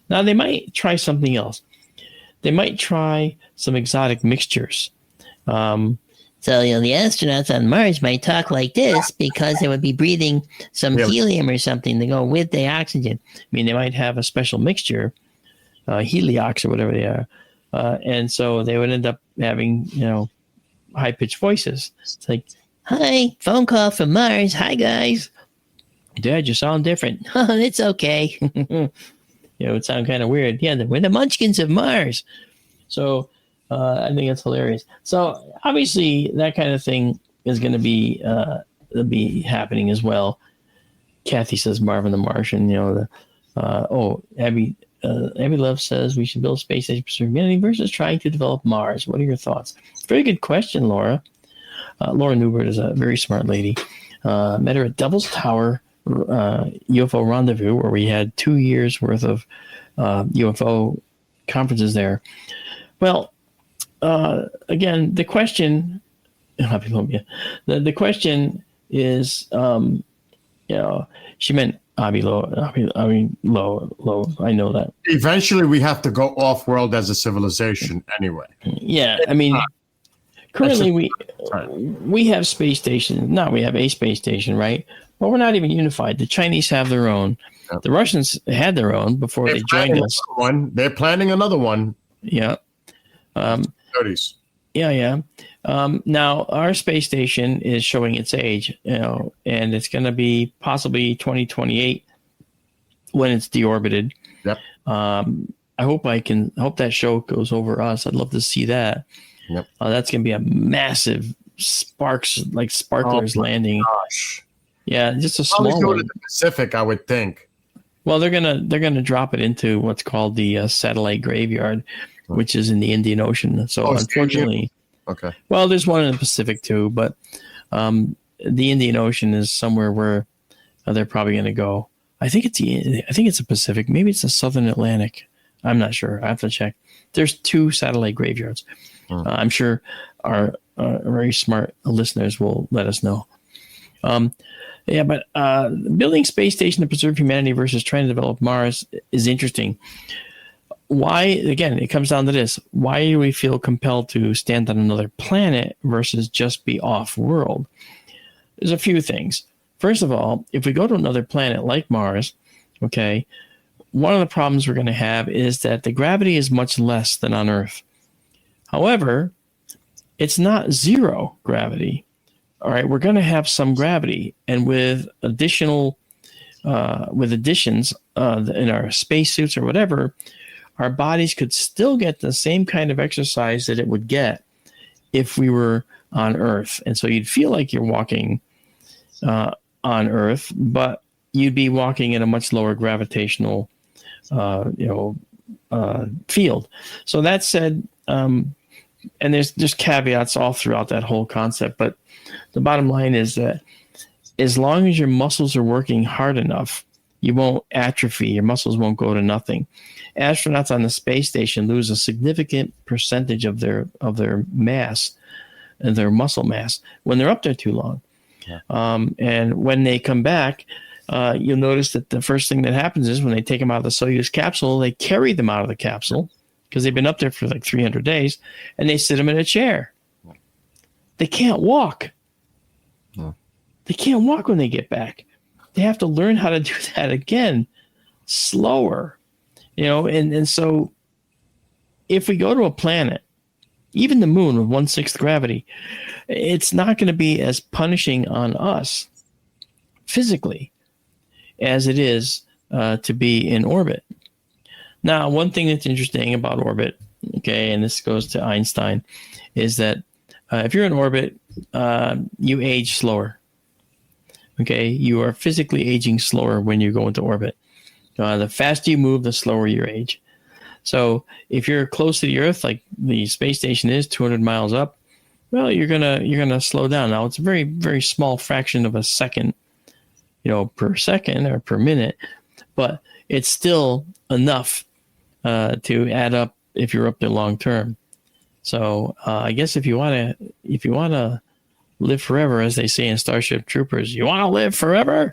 Now they might try something else. They might try some exotic mixtures. So, the astronauts on Mars might talk like this because they would be breathing some helium or something to go with the oxygen. I mean, they might have a special mixture, heliox or whatever they are. And so they would end up having, high-pitched voices. It's like, hi, phone call from Mars. Hi, guys. Dad, you sound different. Oh, it's okay. It would sound kind of weird. Yeah, we're the munchkins of Mars. So I think it's hilarious. So obviously that kind of thing is going to be happening as well. Kathy says Marvin the Martian. Abby Love says we should build a space station for humanity versus trying to develop Mars. What are your thoughts? Very good question, Laura. Laura Newbert is a very smart lady. Met her at Devil's Tower UFO Rendezvous, where we had 2 years worth of UFO conferences there. Well, again, the question, the question is, she meant low. I know that. Eventually, we have to go off world as a civilization anyway. Yeah, I mean, currently we have space stations. No, we have a space station, right? But we're not even unified. The Chinese have their own. Yep. The Russians had their own before they joined us. They're planning another one. Yeah. 30s. Yeah. Now our space station is showing its age, and it's going to be possibly 2028 when it's deorbited. Yep. I hope that show goes over us. I'd love to see that. Yep. That's going to be a massive sparklers landing. Gosh. Yeah, just a small one. To the Pacific, I would think. Well, they're gonna drop it into what's called the satellite graveyard, which is in the Indian Ocean. So unfortunately, okay. Well, there's one in the Pacific too, but the Indian Ocean is somewhere where they're probably going to go. I think it's the Pacific. Maybe it's the Southern Atlantic. I'm not sure. I have to check. There's 2 satellite graveyards. I'm sure our very smart listeners will let us know. But building space station to preserve humanity versus trying to develop Mars is interesting. Why, again, it comes down to this. Why do we feel compelled to stand on another planet versus just be off-world? There's a few things. First of all, if we go to another planet like Mars, okay, one of the problems we're going to have is that the gravity is much less than on Earth. However, it's not zero gravity. All right, we're going to have some gravity, and with additions in our spacesuits or whatever, our bodies could still get the same kind of exercise that it would get if we were on Earth. And so you'd feel like you're walking on Earth, but you'd be walking in a much lower gravitational, field. So that said, and there's caveats all throughout that whole concept, but the bottom line is that as long as your muscles are working hard enough, you won't atrophy. Your muscles won't go to nothing. Astronauts on the space station lose a significant percentage of their mass and their muscle mass when they're up there too long. Yeah. And when they come back, you'll notice that the first thing that happens is when they take them out of the Soyuz capsule, they carry them out of the capsule because they've been up there for like 300 days, and they sit them in a chair. They can't walk. No. They can't walk when they get back. They have to learn how to do that again, slower, and so if we go to a planet, even the moon with 1/6 gravity, it's not going to be as punishing on us physically as it is to be in orbit. Now, one thing that's interesting about orbit, okay, and this goes to Einstein, is that if you're in orbit, you age slower. Okay, you are physically aging slower when you go into orbit. The faster you move, the slower you age. So if you're close to the Earth, like the space station is 200 miles up, well, you're gonna slow down. Now it's a very, very small fraction of a second, per second or per minute, but it's still enough to add up if you're up there long term. So I guess if you want to live forever, as they say in Starship Troopers, you want to live forever?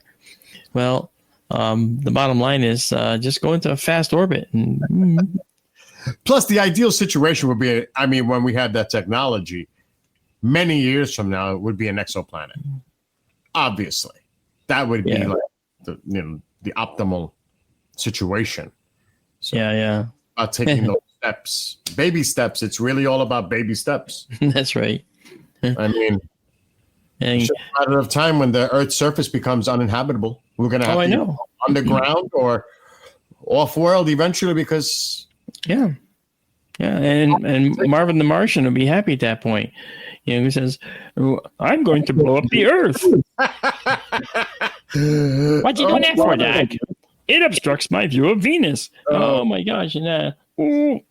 Well, The bottom line is just go into a fast orbit. And, Plus, the ideal situation would be, I mean, when we have that technology, many years from now, it would be an exoplanet. Obviously, that would be like the optimal situation. So, yeah. about taking those steps, baby steps. It's really all about baby steps. That's right. I mean, it's just a matter of time when the Earth's surface becomes uninhabitable. We're going to have to go underground or off-world eventually because... Yeah. And Marvin the Martian will be happy at that point. You know, he says, I'm going to blow up the Earth. What you doing that for, Doc? It obstructs my view of Venus. Oh my gosh. And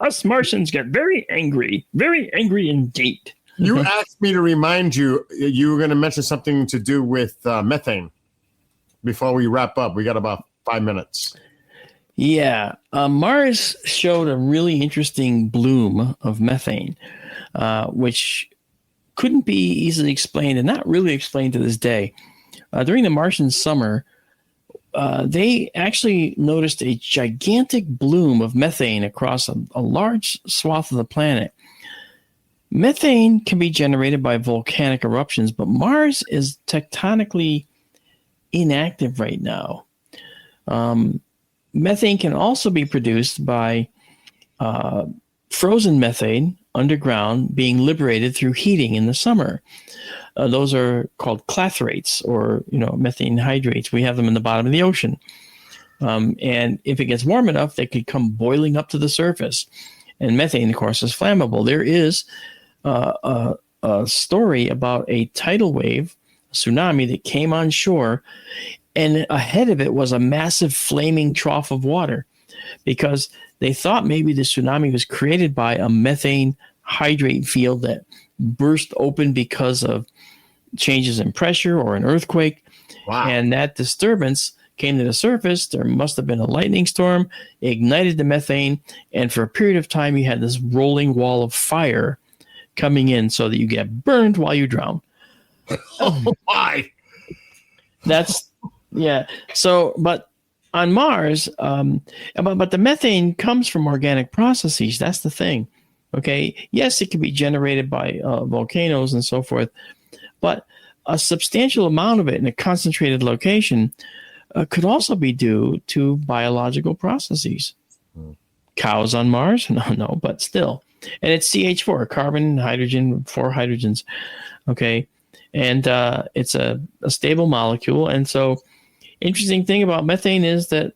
us Martians get very angry indeed. You asked me to remind you, you were going to mention something to do with methane before we wrap up. We got about 5 minutes. Yeah. Mars showed a really interesting bloom of methane, which couldn't be easily explained and not really explained to this day. During the Martian summer, they actually noticed a gigantic bloom of methane across a large swath of the planet. Methane can be generated by volcanic eruptions, but Mars is tectonically inactive right now. Methane can also be produced by frozen methane underground being liberated through heating in the summer. Those are called clathrates or methane hydrates. We have them in the bottom of the ocean. And if it gets warm enough, they could come boiling up to the surface. And methane, of course, is flammable. There is a story about a tidal wave, a tsunami that came on shore, and ahead of it was a massive flaming trough of water because they thought maybe the tsunami was created by a methane hydrate field that burst open because of changes in pressure or an earthquake. Wow. And that disturbance came to the surface. There must have been a lightning storm, ignited the methane, and for a period of time you had this rolling wall of fire coming in so that you get burned while you drown. Oh my! So, but on Mars, but the methane comes from organic processes. That's the thing. Okay. Yes, it can be generated by volcanoes and so forth, but a substantial amount of it in a concentrated location could also be due to biological processes. Cows on Mars? No, but still. And it's CH4, carbon, hydrogen, 4 hydrogens. Okay. And it's a stable molecule. And so interesting thing about methane is that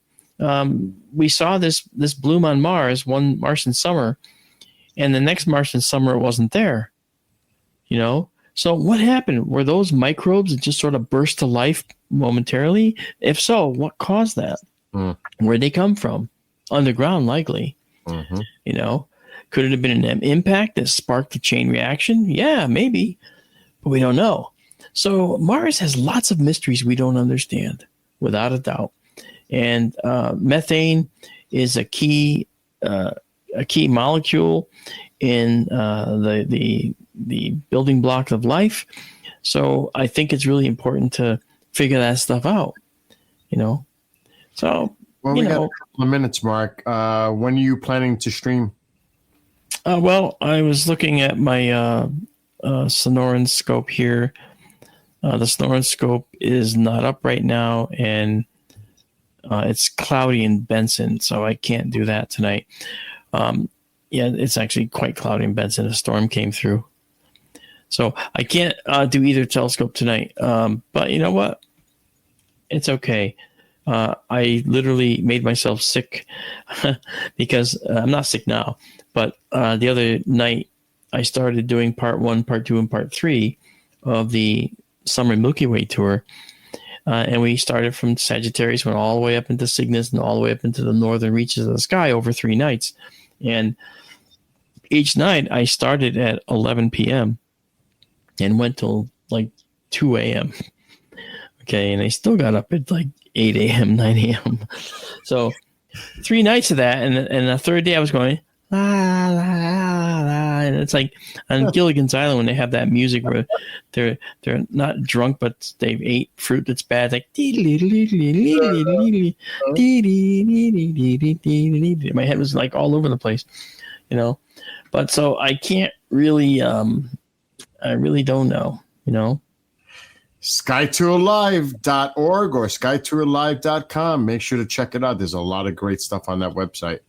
we saw this bloom on Mars one Martian summer, and the next Martian summer it wasn't there. So what happened? Were those microbes that just sort of burst to life momentarily? If so, what caused that? Where'd they come from? Underground, likely. Could it have been an impact that sparked a chain reaction? Yeah, maybe, but we don't know. So Mars has lots of mysteries we don't understand, without a doubt. And methane is a key molecule in the building block of life. So I think it's really important to figure that stuff out. So well, we got a couple of minutes, Mark. When are you planning to stream? Well, I was looking at my Sonoran scope here. The Sonoran scope is not up right now, and it's cloudy in Benson, so I can't do that tonight. It's actually quite cloudy in Benson. A storm came through. So I can't do either telescope tonight. But you know what? It's okay. I literally made myself sick because I'm not sick now. But the other night, I started doing part 1, part 2, and part 3 of the Summer Milky Way tour. And we started from Sagittarius, went all the way up into Cygnus, and all the way up into the northern reaches of the sky over 3 nights. And each night, I started at 11 p.m. and went till like 2 a.m. Okay, and I still got up at like 8 a.m., 9 a.m. So 3 nights of that, and the third day I was going, la, la, la. And it's like on Gilligan's Island when they have that music where they're not drunk, but they've ate fruit that's bad. Like, my head was like all over the place, you know. But so I can't really, I really don't know, you know. SkyTourLive.org or SkyTourLive.com. Make sure to check it out. There's a lot of great stuff on that website.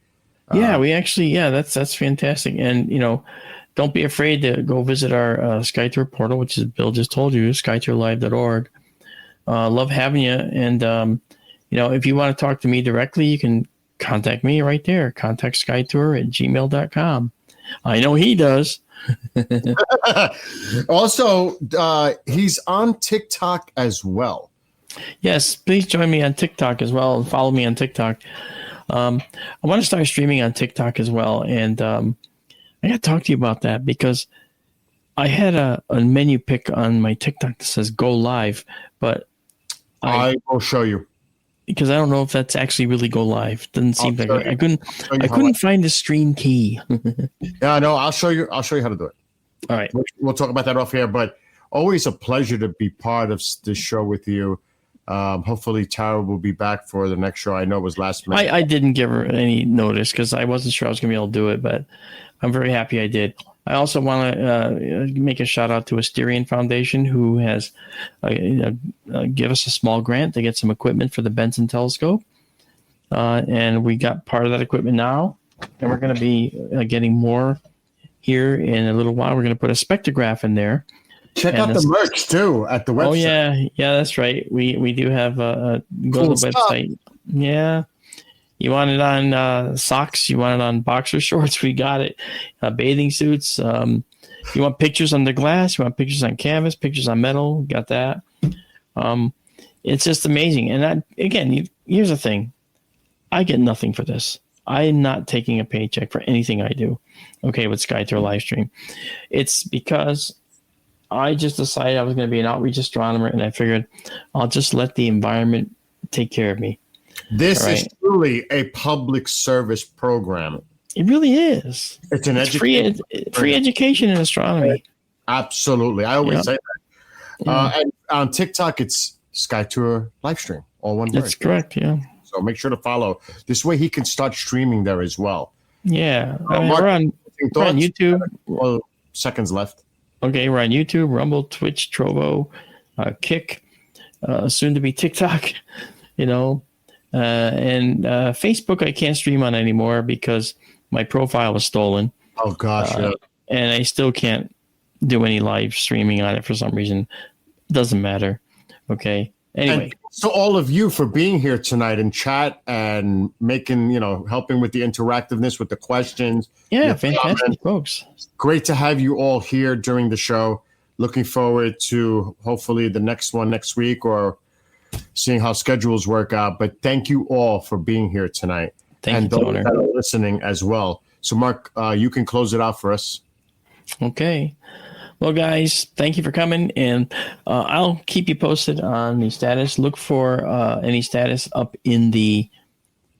Yeah, we actually, that's fantastic. And, you know, don't be afraid to go visit our SkyTour portal, which is Bill just told you, SkyTourLive.org. Love having you. And, you know, if you want to talk to me directly, you can contact me right there. Contact SkyTour@gmail.com. I know he does. Also, he's on TikTok as well. Yes, please join me on TikTok as well and follow me on TikTok. I want to start streaming on TikTok as well, and I got to talk to you about that because I had a menu pick on my TikTok that says "Go Live," but I will show you because I don't know if that's actually really go live. Doesn't seem like I couldn't find the stream key. Yeah, no, I'll show you how to do it. All right. We'll talk about that off here, but always a pleasure to be part of this show with you. Hopefully Tara will be back for the next show. I know it was last minute. I didn't give her any notice because I wasn't sure I was going to be able to do it, but I'm very happy I did. I also want to make a shout out to Asterian Foundation, who has give us a small grant to get some equipment for the Benson telescope. And we got part of that equipment now, and we're going to be getting more here in a little while. We're going to put a spectrograph in there. Check out the merch too at the website. Oh yeah, that's right. We do have a go to the website. Yeah. You want it on socks? You want it on boxer shorts? We got it. Bathing suits. You want pictures on the glass? You want pictures on canvas? Pictures on metal? Got that. It's just amazing. And here's the thing. I get nothing for this. I'm not taking a paycheck for anything I do. Okay, with SkyTour Livestream. It's because I just decided I was going to be an outreach astronomer, and I figured I'll just let the environment take care of me. This is truly a public service program. It really is. It's an free education in astronomy. Absolutely. I always say that. And on TikTok, it's SkyTour Livestream, all one word. That's correct, yeah. So make sure to follow. This way he can start streaming there as well. Yeah. Mark, we're on YouTube. Well, seconds left. Okay, we're on YouTube, Rumble, Twitch, Trovo, Kick, soon to be TikTok, you know. And Facebook I can't stream on anymore because my profile was stolen. Oh, gosh, yeah. And I still can't do any live streaming on it for some reason. Doesn't matter. Okay. Anyway. And so all of you for being here tonight in chat and making, helping with the interactiveness with the questions. Yeah, fantastic, folks. Great to have you all here during the show. Looking forward to hopefully the next one next week or seeing how schedules work out. But thank you all for being here tonight. Thank you, those that are listening as well. So, Mark, you can close it out for us. Okay. Well, guys, thank you for coming, and I'll keep you posted on the status. Look for any status up in the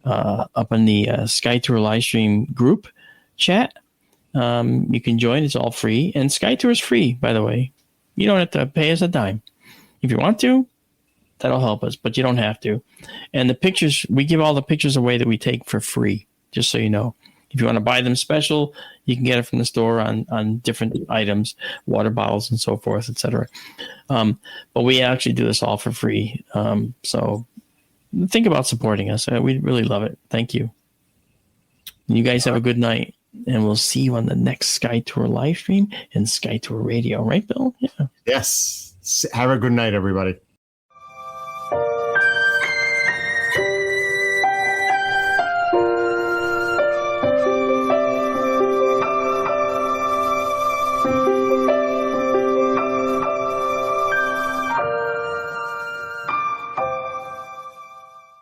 SkyTour Livestream group chat. You can join; it's all free, and SkyTour is free, by the way. You don't have to pay us a dime. If you want to, that'll help us, but you don't have to. And the pictures, we give all the pictures away that we take for free, just so you know. If you want to buy them special, you can get it from the store on different items, water bottles and so forth, etc. But we actually do this all for free. So think about supporting us. We'd really love it. Thank you. You guys have a good night, and we'll see you on the next SkyTour live stream and SkyTour Radio. Right, Bill? Yeah. Yes. Have a good night, everybody.